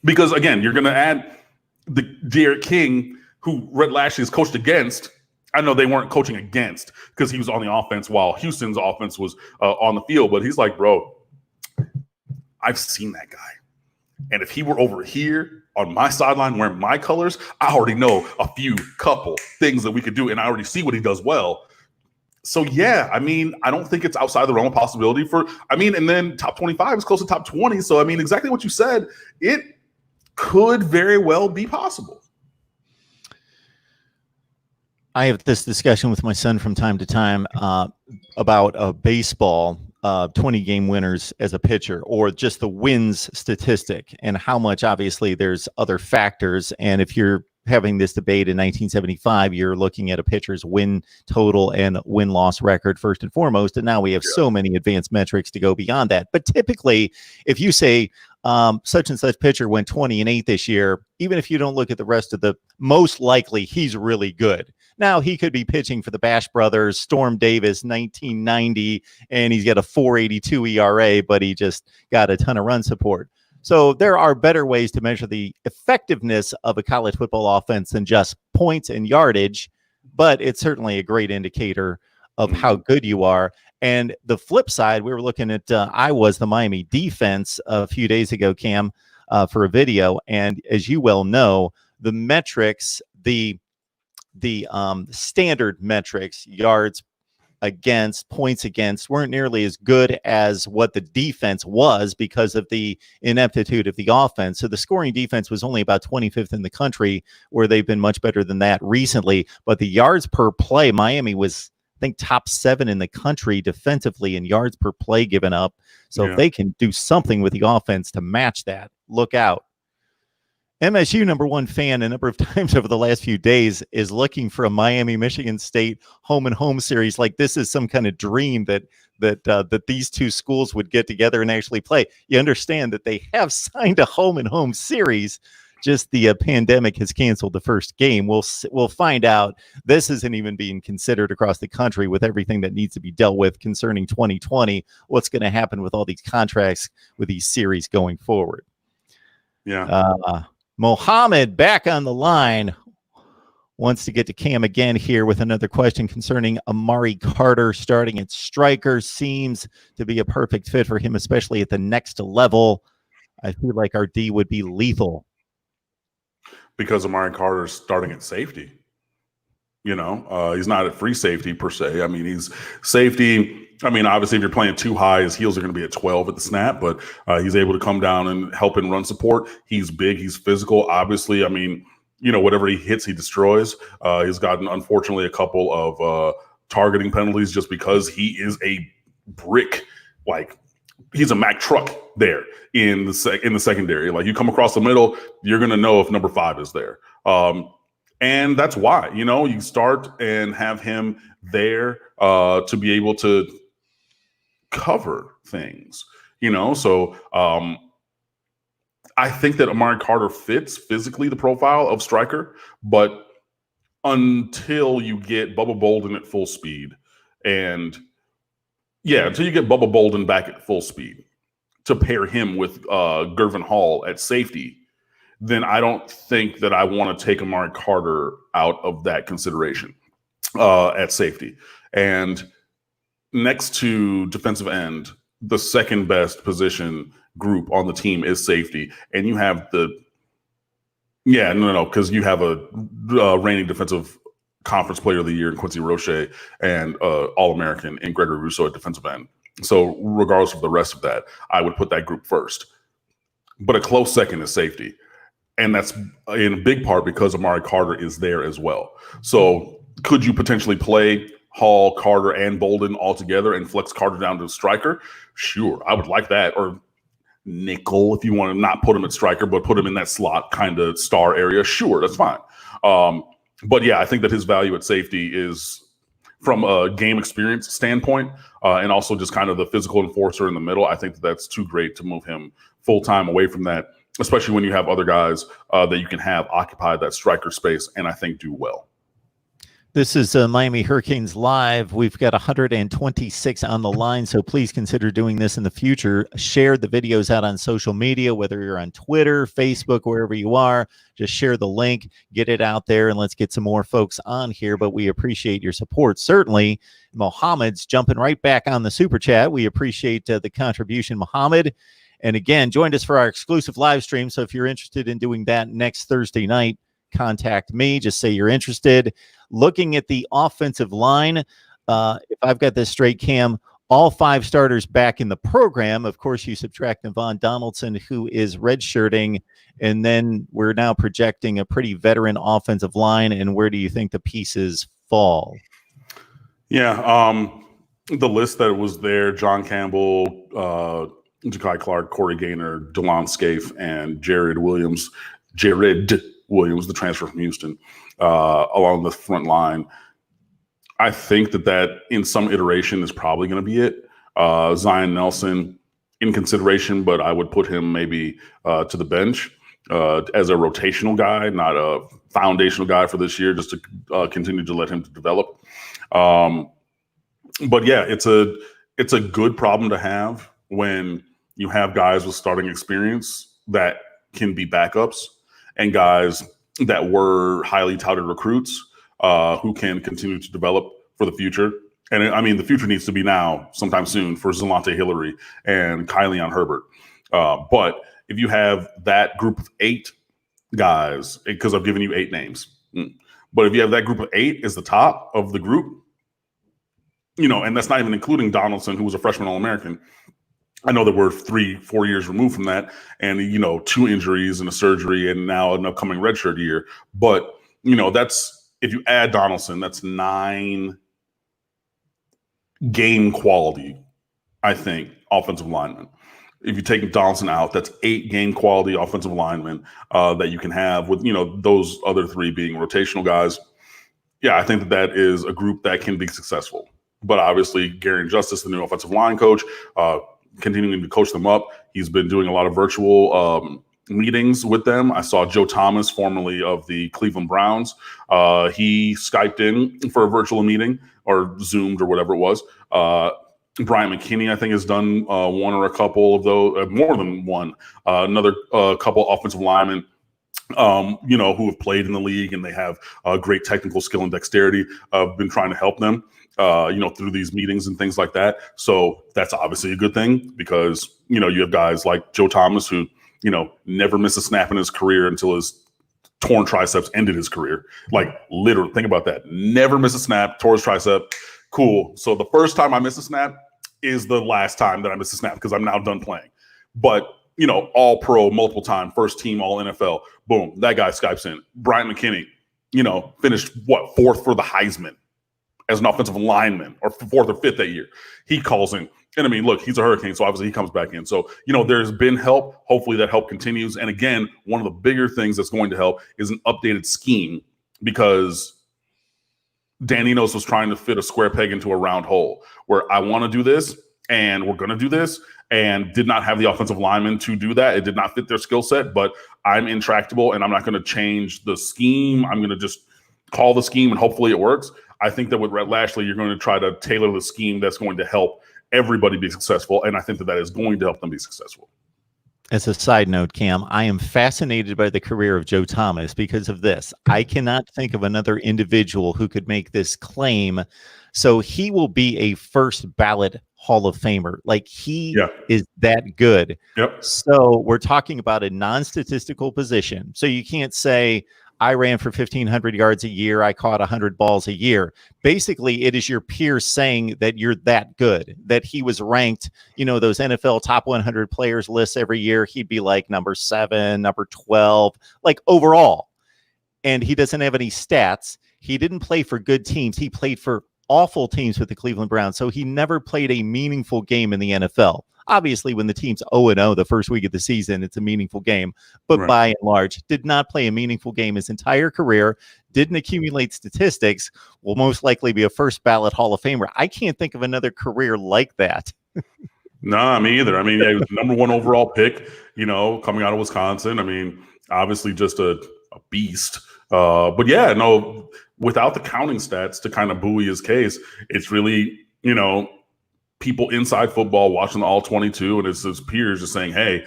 Because again, you're going to add the Derek King, who Rhett Lashley has coached against. I know they weren't coaching against because he was on the offense while Houston's offense was on the field. But he's like, bro, I've seen that guy. And if he were over here on my sideline wearing my colors, I already know a couple things that we could do. And I already see what he does well. So, yeah, I mean, I don't think it's outside the realm of possibility and then top 25 is close to top 20. So, I mean, exactly what you said, it could very well be possible. I have this discussion with my son from time to time about baseball 20-game winners as a pitcher, or just the wins statistic, and how much, obviously, there's other factors. And if you're having this debate in 1975, you're looking at a pitcher's win total and win-loss record first and foremost. And now we have so many advanced metrics to go beyond that. But typically, if you say such and such pitcher went 20-8 this year, even if you don't look at the rest of most likely he's really good. Now, he could be pitching for the Bash Brothers, Storm Davis, 1990, and he's got a 4.82 ERA, but he just got a ton of run support. So there are better ways to measure the effectiveness of a college football offense than just points and yardage, but it's certainly a great indicator of how good you are. And the flip side, we were looking at the Miami defense a few days ago, Cam, for a video. And as you well know, the metrics, the standard metrics, yards against, points against, weren't nearly as good as what the defense was because of the ineptitude of the offense. So the scoring defense was only about 25th in the country, where they've been much better than that recently. But the yards per play, Miami was, I think, top 7 in the country defensively in yards per play given up. So if they can do something with the offense to match that, look out. MSU #1 fan a number of times over the last few days is looking for a Miami-Michigan State home and home series. Like this is some kind of dream that these two schools would get together and actually play. You understand that they have signed a home and home series. Just the pandemic has canceled the first game. We'll find out. This isn't even being considered across the country with everything that needs to be dealt with concerning 2020. What's going to happen with all these contracts with these series going forward? Yeah. Mohammed back on the line wants to get to Cam again here with another question concerning Amari Carter starting at striker. Seems to be a perfect fit for him, especially at the next level. I feel like our D would be lethal. Because Amari Carter is starting at safety. He's not at free safety per se. I mean, he's safety. I mean, obviously, if you're playing too high, his heels are going to be at 12 at the snap, but he's able to come down and help in run support. He's big. He's physical. Obviously, I mean, whatever he hits, he destroys. He's gotten, unfortunately, a couple of targeting penalties just because he is a brick. Like, he's a Mack truck there in the secondary. Like, you come across the middle, you're going to know if number 5 is there. And that's why, you start and have him there to be able to cover things, So I think that Amari Carter fits physically the profile of striker, but until you get Bubba Bolden at full speed until you get Bubba Bolden back at full speed to pair him with Gervin Hall at safety, then I don't think that I want to take Amari Carter out of that consideration at safety. And next to defensive end, the second best position group on the team is safety. And you have because you have a reigning defensive conference player of the year in Quincy Roche and All-American in Gregory Rousseau at defensive end. So regardless of the rest of that, I would put that group first. But a close second is safety. And that's in a big part because Amari Carter is there as well. So could you potentially play Hall, Carter, and Bolden all together and flex Carter down to striker? Sure, I would like that. Or nickel, if you want to not put him at striker, but put him in that slot kind of star area. Sure, that's fine. But yeah, I think that his value at safety is, from a game experience standpoint, and also just kind of the physical enforcer in the middle, I think that's too great to move him full-time away from that, especially when you have other guys that you can have occupy that striker space and I think do well. This is Miami Hurricanes Live. We've got 126 on the line, so please consider doing this in the future. Share the videos out on social media, whether you're on Twitter, Facebook, wherever you are. Just share the link, get it out there, and let's get some more folks on here. But we appreciate your support. Certainly, Mohammed's jumping right back on the Super Chat. We appreciate the contribution, Mohammed. And again, joined us for our exclusive live stream. So if you're interested in doing that next Thursday night, contact me. Just say you're interested. Looking at the offensive line, if I've got this straight, Cam, all 5 starters back in the program. Of course, you subtract Navon Donaldson, who is redshirting, and then we're now projecting a pretty veteran offensive line. And where do you think the pieces fall? Yeah, the list that was there: John Campbell, Ja'Kai Clark, Corey Gaynor, DeLon Scaife, and Jared Williams, the transfer from Houston, along the front line. I think that in some iteration is probably going to be it. Zion Nelson in consideration, but I would put him maybe to the bench as a rotational guy, not a foundational guy for this year, just to continue to let him develop. But yeah, it's a good problem to have when you have guys with starting experience that can be backups and guys that were highly touted recruits who can continue to develop for the future. And I mean, the future needs to be now, sometime soon, for Zelante Hillary and Kylian Herbert. But if you have that group of 8 guys, because I've given you 8 names, but if you have that group of 8 as the top of the group, and that's not even including Donaldson, who was a freshman All-American. I know that we're 3-4 years removed from that, and 2 injuries and a surgery, and now an upcoming redshirt year. But that's, if you add Donaldson, that's 9 game quality, I think, offensive linemen. If you take Donaldson out, that's 8 game quality offensive linemen that you can have with those other 3 being rotational guys. Yeah, I think that is a group that can be successful. But obviously, Gary Justice, the new offensive line coach, continuing to coach them up. He's been doing a lot of virtual meetings with them. I saw Joe Thomas, formerly of the Cleveland Browns. He Skyped in for a virtual meeting, or Zoomed, or whatever it was. Brian McKinney, I think, has done one or a couple of those, more than one. Another couple offensive linemen, who have played in the league and they have great technical skill and dexterity. I've been trying to help them, through these meetings and things like that. So that's obviously a good thing because, you have guys like Joe Thomas who, never missed a snap in his career until his torn triceps ended his career. Like, literally, think about that. Never miss a snap, tore his tricep. Cool. So the first time I miss a snap is the last time that I miss a snap because I'm now done playing. But, all pro, multiple time, first team, all NFL. Boom. That guy Skypes in. Brian McKinney, finished 4th for the Heisman as an offensive lineman, or 4th or 5th that year. He calls in. And I mean, look, he's a Hurricane, so obviously he comes back in. So, there's been help. Hopefully that help continues. And again, one of the bigger things that's going to help is an updated scheme, because Dan Enos was trying to fit a square peg into a round hole, where I want to do this and we're going to do this, and did not have the offensive linemen to do that. It did not fit their skill set, but I'm intractable and I'm not going to change the scheme. I'm going to just call the scheme and hopefully it works. I think that with Rhett Lashley, you're going to try to tailor the scheme that's going to help everybody be successful. And I think that is going to help them be successful. As a side note, Cam, I am fascinated by the career of Joe Thomas because of this. I cannot think of another individual who could make this claim. So he will be a first ballot Hall of Famer. Like, he is that good. Yep. So we're talking about a non-statistical position. So you can't say, I ran for 1,500 yards a year, I caught 100 balls a year. Basically, it is your peers saying that you're that good, that he was ranked, those NFL top 100 players lists every year. He'd be like number 7, number 12, like overall. And he doesn't have any stats. He didn't play for good teams. He played for awful teams with the Cleveland Browns. So he never played a meaningful game in the NFL. Obviously, when the team's 0-0 the first week of the season, it's a meaningful game. But right, by and large, did not play a meaningful game his entire career, didn't accumulate statistics, will most likely be a first ballot Hall of Famer. I can't think of another career like that. No, me either. I mean, he was the number 1 overall pick, coming out of Wisconsin. I mean, obviously just a beast. But yeah, no, without the counting stats to kind of buoy his case, it's really, people inside football watching the all 22 and his peers just saying, hey,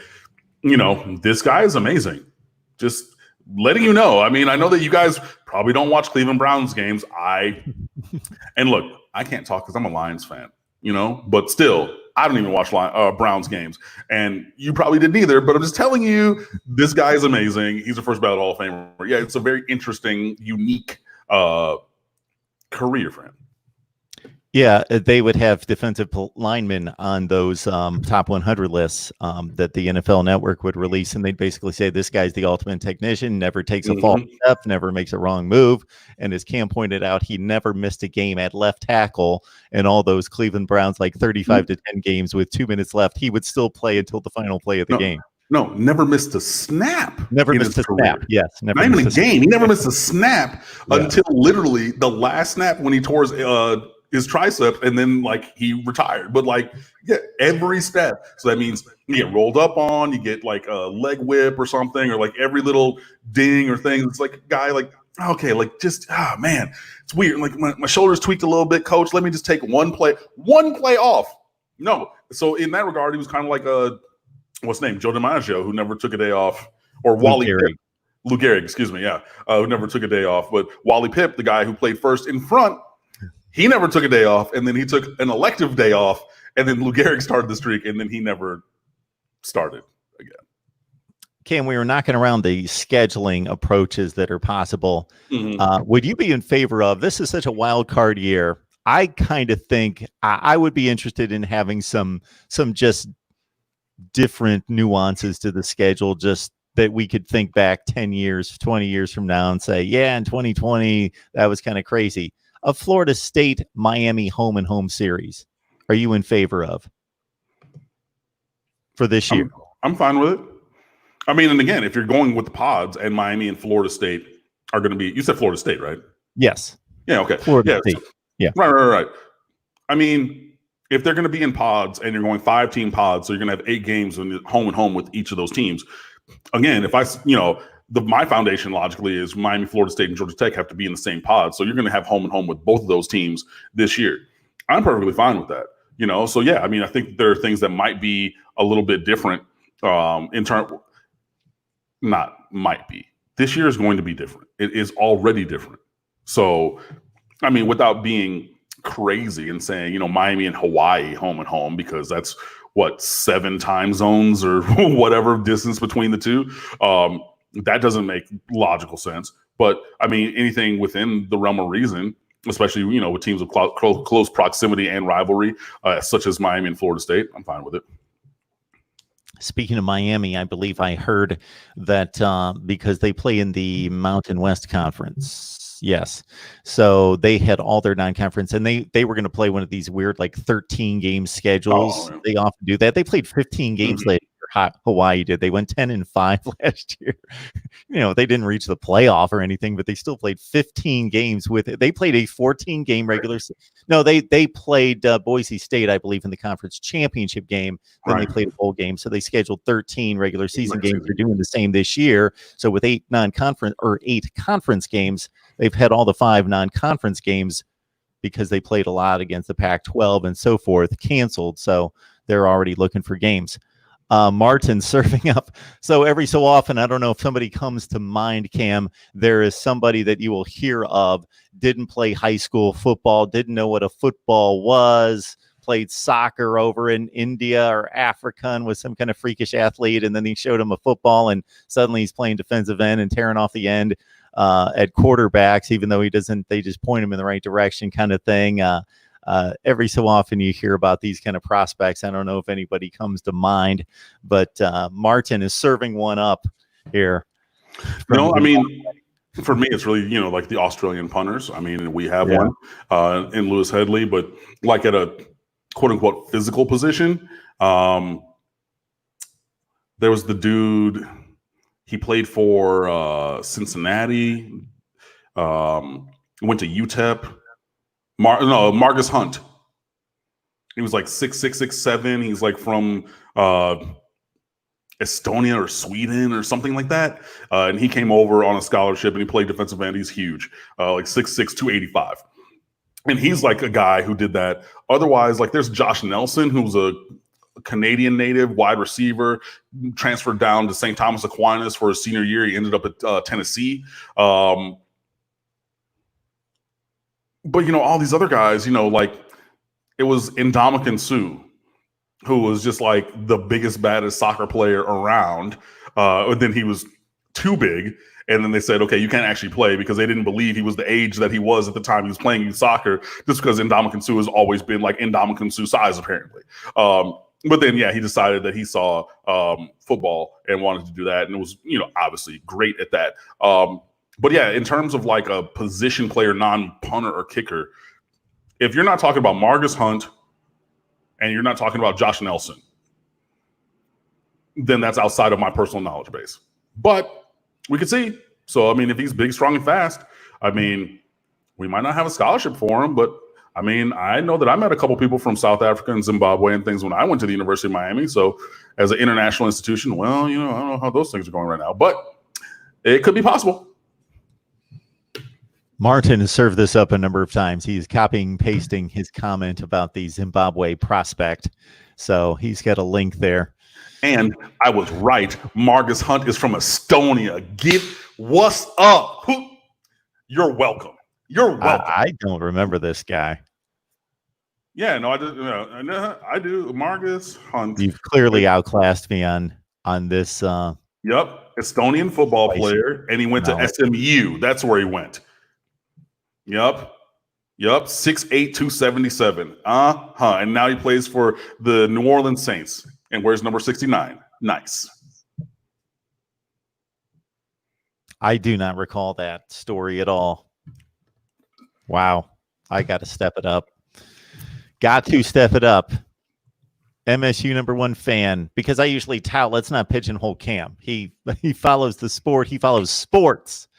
this guy is amazing. Just letting you know. I mean, I know that you guys probably don't watch Cleveland Browns games. And look, I can't talk because I'm a Lions fan, but still, I don't even watch Browns games. And you probably didn't either, but I'm just telling you, this guy is amazing. He's a first ballot Hall of Famer. Yeah, it's a very interesting, unique career for him. Yeah, they would have defensive linemen on those top 100 lists that the NFL Network would release, and they'd basically say this guy's the ultimate technician, never takes a false step, never makes a wrong move. And as Cam pointed out, he never missed a game at left tackle in all those Cleveland Browns, like 35 to 10 games with 2 minutes left. He would still play until the final play of the game. No, never missed a snap. Never missed a snap. Yes, never. Not even a game. He never missed a snap until literally the last snap when he tore his tricep, and then he retired. But every step. So that means you get rolled up on, you get a leg whip or something, or every little ding or thing. It's a guy okay, man, it's weird. My shoulders tweaked a little bit, coach. Let me just take one play off. No. So in that regard, he was kind of like what's his name? Joe DiMaggio, who never took a day off, or Wally Pipp. Lou Gehrig, excuse me, who never took a day off. But Wally Pipp, the guy who played first in front, he never took a day off, and then he took an elective day off, and then Lou Gehrig started the streak, and then he never started again. Cam, we were knocking around the scheduling approaches that are possible. Would you be in favor of, this is such a wild card year, I kind of think I would be interested in having some just different nuances to the schedule, just that we could think back 10 years, 20 years from now and say, yeah, in 2020, that was kind of crazy. A Florida State, Miami home and home series. Are you in favor of for this year? I'm fine with it. I mean, and again, if you're going with the pods and Miami and Florida State are going to be, you said Florida State, right? Yes. Yeah. Okay. Florida State. Yeah. Right. I mean, if they're going to be in pods and you're going 5-team pods, so you're going to have 8 games in home and home with each of those teams. Again, if my foundation logically is Miami, Florida State, and Georgia Tech have to be in the same pod. So you're going to have home and home with both of those teams this year. I'm perfectly fine with that. So yeah, I mean, I think there are things that might be a little bit different This year is going to be different. It is already different. So, I mean, without being crazy and saying, Miami and Hawaii home and home, because that's 7 time zones or whatever distance between the two. That doesn't make logical sense. But I mean, anything within the realm of reason, especially, with teams of close proximity and rivalry, such as Miami and Florida State, I'm fine with it. Speaking of Miami, I believe I heard that because they play in the Mountain West Conference. Yes. So they had all their non-conference, and they were going to play one of these weird 13 game schedules. They often do that. They played 15 games later. Hawaii did. They went 10-5 last year. They didn't reach the playoff or anything, but they still played 15 games with it. They played a 14 game regular. No, they played Boise State, I believe, in the conference championship game. Then they played a bowl game. So they scheduled 13 regular season games. They're doing the same this year. So with 8 conference games, they've had all the 5 non-conference games because they played a lot against the Pac-12 and so forth canceled. So they're already looking for games. Martin serving up. So every so often, I don't know if somebody comes to mind, Cam, there is somebody that you will hear of, didn't play high school football, didn't know what a football was, played soccer over in India or Africa and was some kind of freakish athlete. And then he showed him a football and suddenly he's playing defensive end and tearing off the end at quarterbacks, even though he doesn't, they just point him in the right direction kind of thing. Every so often you hear about these kind of prospects. I don't know if anybody comes to mind, but Martin is serving one up here. I mean, for me, it's really, like the Australian punters. I mean, we have one in Lewis Headley, but at a quote unquote physical position, there was the dude, he played for Cincinnati, went to UTEP. Marcus Hunt. He was 6'6", 6'7". He's from Estonia or Sweden or something like that. And he came over on a scholarship and he played defensive end. He's huge, like 6'6", 285. And he's like a guy who did that. Otherwise, like there's Josh Nelson, who's a Canadian native wide receiver, transferred down to St. Thomas Aquinas for his senior year. He ended up at Tennessee. But, all these other guys, like it was Ndamukong Suh, who was just like the biggest, baddest soccer player around. Then he was too big. And then they said, okay, you can't actually play because they didn't believe he was the age that he was at the time he was playing youth soccer, just because Ndamukong Suh has always been like Ndamukong Suh size, apparently. But then, he decided that he saw football and wanted to do that. And it was, obviously great at that. But yeah, in terms of like a position player, non-punter or kicker, if you're not talking about Margus Hunt and you're not talking about Josh Nelson, then that's outside of my personal knowledge base. But we could see. So, if he's big, strong, and fast, we might not have a scholarship for him, but I know that I met a couple people from South Africa and Zimbabwe and things when I went to the University of Miami. So as an international institution, well, I don't know how those things are going right now, but it could be possible. Martin has served this up a number of times. He's copying, pasting his comment about the Zimbabwe prospect. So he's got a link there. And I was right. Margus Hunt is from Estonia. What's up? You're welcome. You're welcome. I don't remember this guy. Yeah, no, I do. I do. Margus Hunt. You've clearly outclassed me on this. Yep, Estonian football player, and he went to SMU. That's where he went. Yep, 6'8", 277. And now he plays for the New Orleans Saints. And where's number 69? Nice. I do not recall that story at all. Wow. I got to step it up. Got to step it up. MSU #1 fan, because I usually tout, let's not pigeonhole Cam. He follows the sport. He follows sports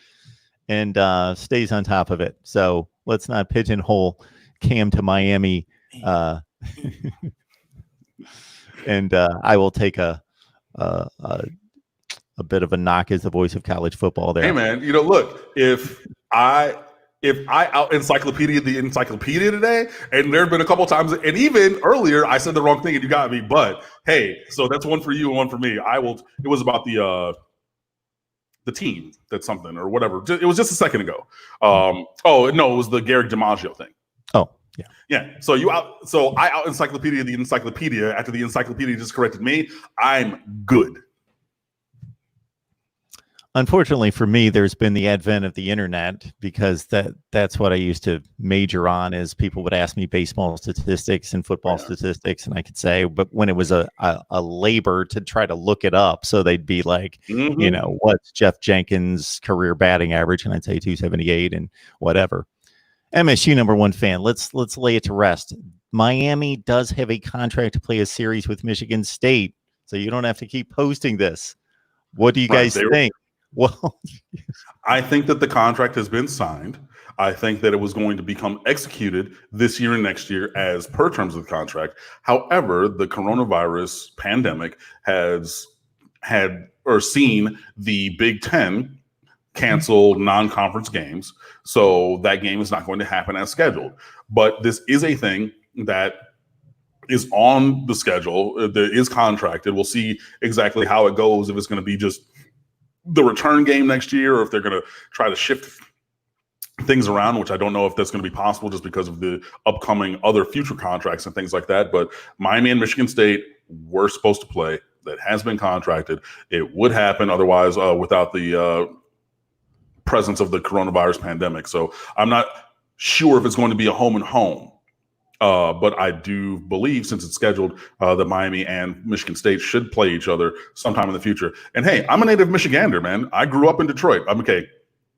and stays on top of it. So let's not pigeonhole Cam to Miami. And I will take a bit of a knock as the voice of college football there. Hey man, look, if I out encyclopedia the encyclopedia today, and there have been a couple times, and even earlier I said the wrong thing and you got me, but hey, so that's one for you and one for me. It was about the team, that's something or whatever. It was just a second ago. Oh no, it was the Garrick DiMaggio thing. Oh. Yeah. So I out encyclopedia the encyclopedia after the encyclopedia just corrected me. I'm good. Unfortunately for me, there's been the advent of the internet, because that's what I used to major on. Is people would ask me baseball statistics and football statistics, and I could say, but when it was a labor to try to look it up, so they'd be like, what's Jeff Jenkins' career batting average, and I'd say 278 and whatever. MSU #1 fan. Let's lay it to rest. Miami does have a contract to play a series with Michigan State, so you don't have to keep posting this. What do you guys think? Well, I think that the contract has been signed. I think that it was going to become executed this year and next year as per terms of the contract. However, the coronavirus pandemic has seen the Big Ten cancel non-conference games. So that game is not going to happen as scheduled. But this is a thing that is on the schedule. That is contracted. We'll see exactly how it goes, if it's going to be just the return game next year, or if they're going to try to shift things around, which I don't know if that's going to be possible just because of the upcoming other future contracts and things like that. But Miami and Michigan State were supposed to play. That has been contracted. It would happen otherwise without the presence of the coronavirus pandemic. So I'm not sure if it's going to be a home and home. But I do believe, since it's scheduled, that Miami and Michigan State should play each other sometime in the future. And hey, I'm a native Michigander, man. I grew up in Detroit. I'm okay.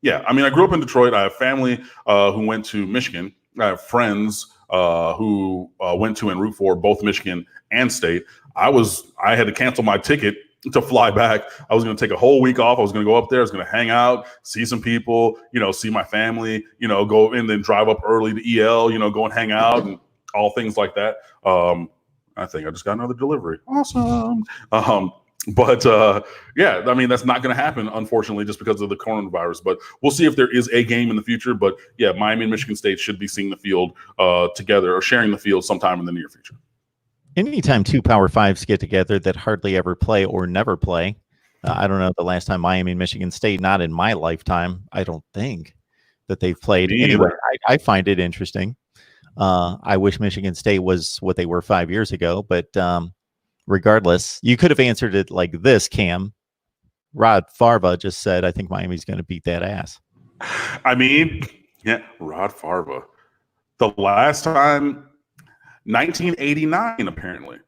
Yeah, I grew up in Detroit. I have family who went to Michigan. I have friends who went to and root for both Michigan and State. I had to cancel my ticket to fly back. I was going to take a whole week off. I was going to go up there. I was going to hang out, see some people, see my family, go and then drive up early to EL, go and hang out and all things like that. I think I just got another delivery. Awesome. But yeah, I mean, that's not going to happen, unfortunately, just because of the coronavirus. But we'll see if there is a game in the future. But yeah, Miami and Michigan State should be seeing the field together or sharing the field sometime in the near future. Anytime two Power Fives get together that hardly ever play or never play. I don't know the last time Miami and Michigan State, not in my lifetime, I don't think that they've played. Anyway, I find it interesting. I wish Michigan State was what they were 5 years ago, but regardless, you could have answered it like this, Cam. Rod Farva just said, I think Miami's going to beat that ass. I mean, yeah, Rod Farva. The last time, 1989, apparently.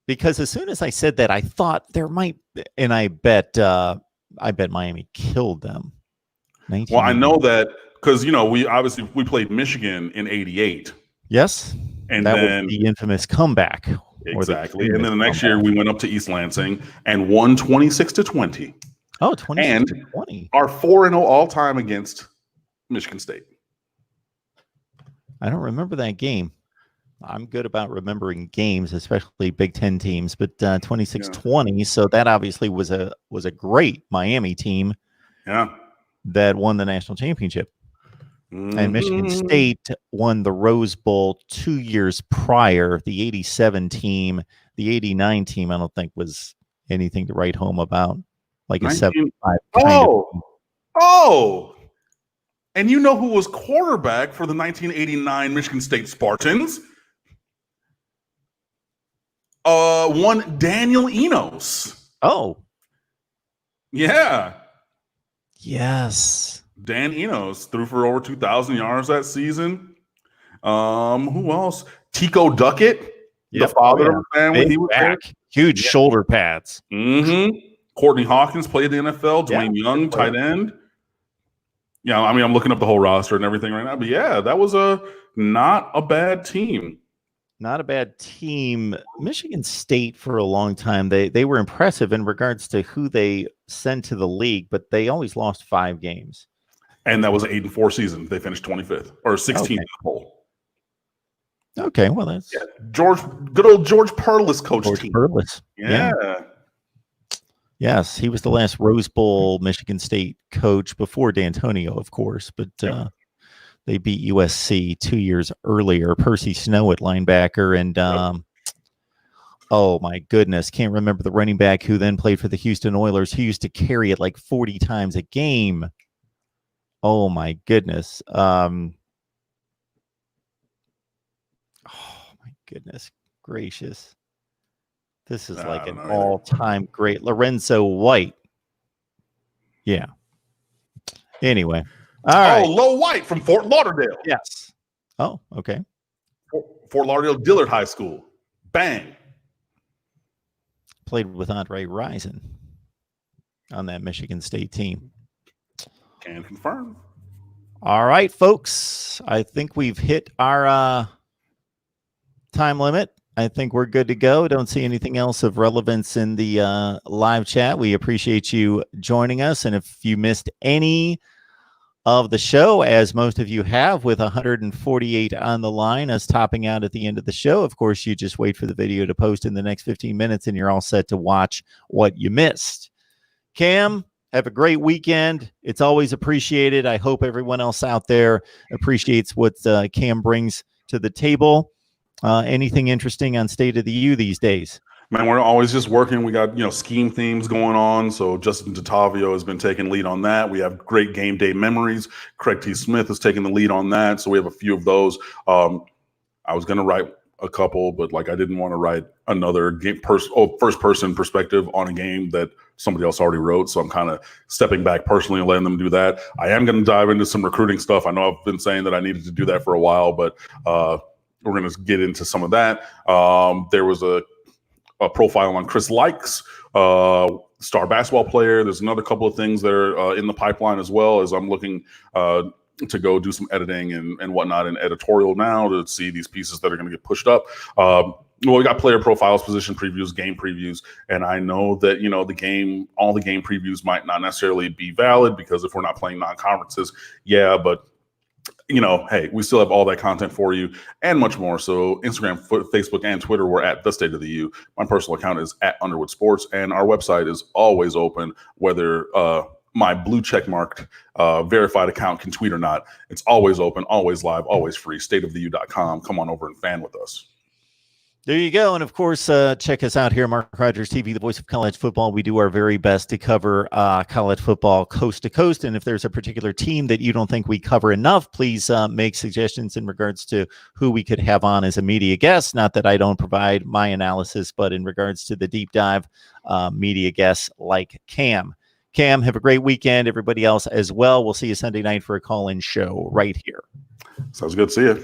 Because as soon as I said that, I thought there might, and I bet Miami killed them. Well, I know that because, we played Michigan in 88. Yes. And that then was the infamous comeback. Exactly. And then the next year we went up to East Lansing and won 26-20. Oh, 20-20. And our 4-0 all-time against Michigan State. I don't remember that game. I'm good about remembering games, especially Big Ten teams, but 26-20. So that obviously was a great Miami team. Yeah. That won the national championship. And Michigan State won the Rose Bowl 2 years prior. The 87 team, the 89 team, I don't think was anything to write home about. Like a 75 kind of. Oh. And you know who was quarterback for the 1989 Michigan State Spartans? One Daniel Enos. Oh. Yeah. Yes. Dan Enos threw for over 2,000 yards that season. Who else? Tico Duckett, the father of the family. He was back. Huge shoulder pads. Courtney Hawkins played the NFL. Dwayne Young, tight end. Yeah, I mean, I'm looking up the whole roster and everything right now. But yeah, that was not a bad team. Not a bad team. Michigan State for a long time, they were impressive in regards to who they sent to the league, but they always lost 5 games. And that was an 8-4 season. They finished 25th or 16th in the poll. Okay, well that's good old George Perlis coach team. Perlis. Yeah. Yes, he was the last Rose Bowl Michigan State coach before D'Antonio, of course, but they beat USC 2 years earlier. Percy Snow at linebacker, and oh my goodness, can't remember the running back who then played for the Houston Oilers, who used to carry it like 40 times a game. Oh my goodness. Oh my goodness gracious. This is like an all-time great. Lorenzo White. Yeah. Anyway. All right. Low White from Fort Lauderdale. Yes. Oh, okay. Fort Lauderdale Dillard High School. Bang. Played with Andre Rison on that Michigan State team. Can confirm. All right, folks. I think we've hit our time limit. I think we're good to go. Don't see anything else of relevance in the live chat. We appreciate you joining us. And if you missed any of the show, as most of you have, with 148 on the line, us topping out at the end of the show, of course, you just wait for the video to post in the next 15 minutes and you're all set to watch what you missed. Cam, have a great weekend. It's always appreciated. I hope everyone else out there appreciates what Cam brings to the table. Anything interesting on State of the U these days? Man, we're always just working. We got, scheme themes going on. So Justin DeTavio has been taking lead on that. We have great game day memories. Craig T. Smith is taking the lead on that. So we have a few of those. I was going to write a couple, but I didn't want to write another first person perspective on a game that somebody else already wrote. So I'm kind of stepping back personally and letting them do that. I am going to dive into some recruiting stuff. I know I've been saying that I needed to do that for a while, but we're going to get into some of that. There was a profile on Chris Likes, star basketball player. There's another couple of things that are in the pipeline as well, as I'm looking to go do some editing and whatnot in editorial now to see these pieces that are going to get pushed up. We got player profiles, position previews, game previews, and I know that all the game previews might not necessarily be valid because if we're not playing non-conferences, but hey, we still have all that content for you and much more. So Instagram, Facebook, and Twitter, we're at The State of the U. My personal account is at Underwood Sports, and our website is always open, whether my blue check marked verified account can tweet or not. It's always open, always live, always free. stateoftheu.com. Come on over and fan with us. There you go. And of course, check us out here, Mark Rogers TV, the voice of college football. We do our very best to cover college football coast to coast. And if there's a particular team that you don't think we cover enough, please make suggestions in regards to who we could have on as a media guest. Not that I don't provide my analysis, but in regards to the deep dive media guests like Cam. Cam, have a great weekend. Everybody else as well. We'll see you Sunday night for a call-in show right here. Sounds good. See you.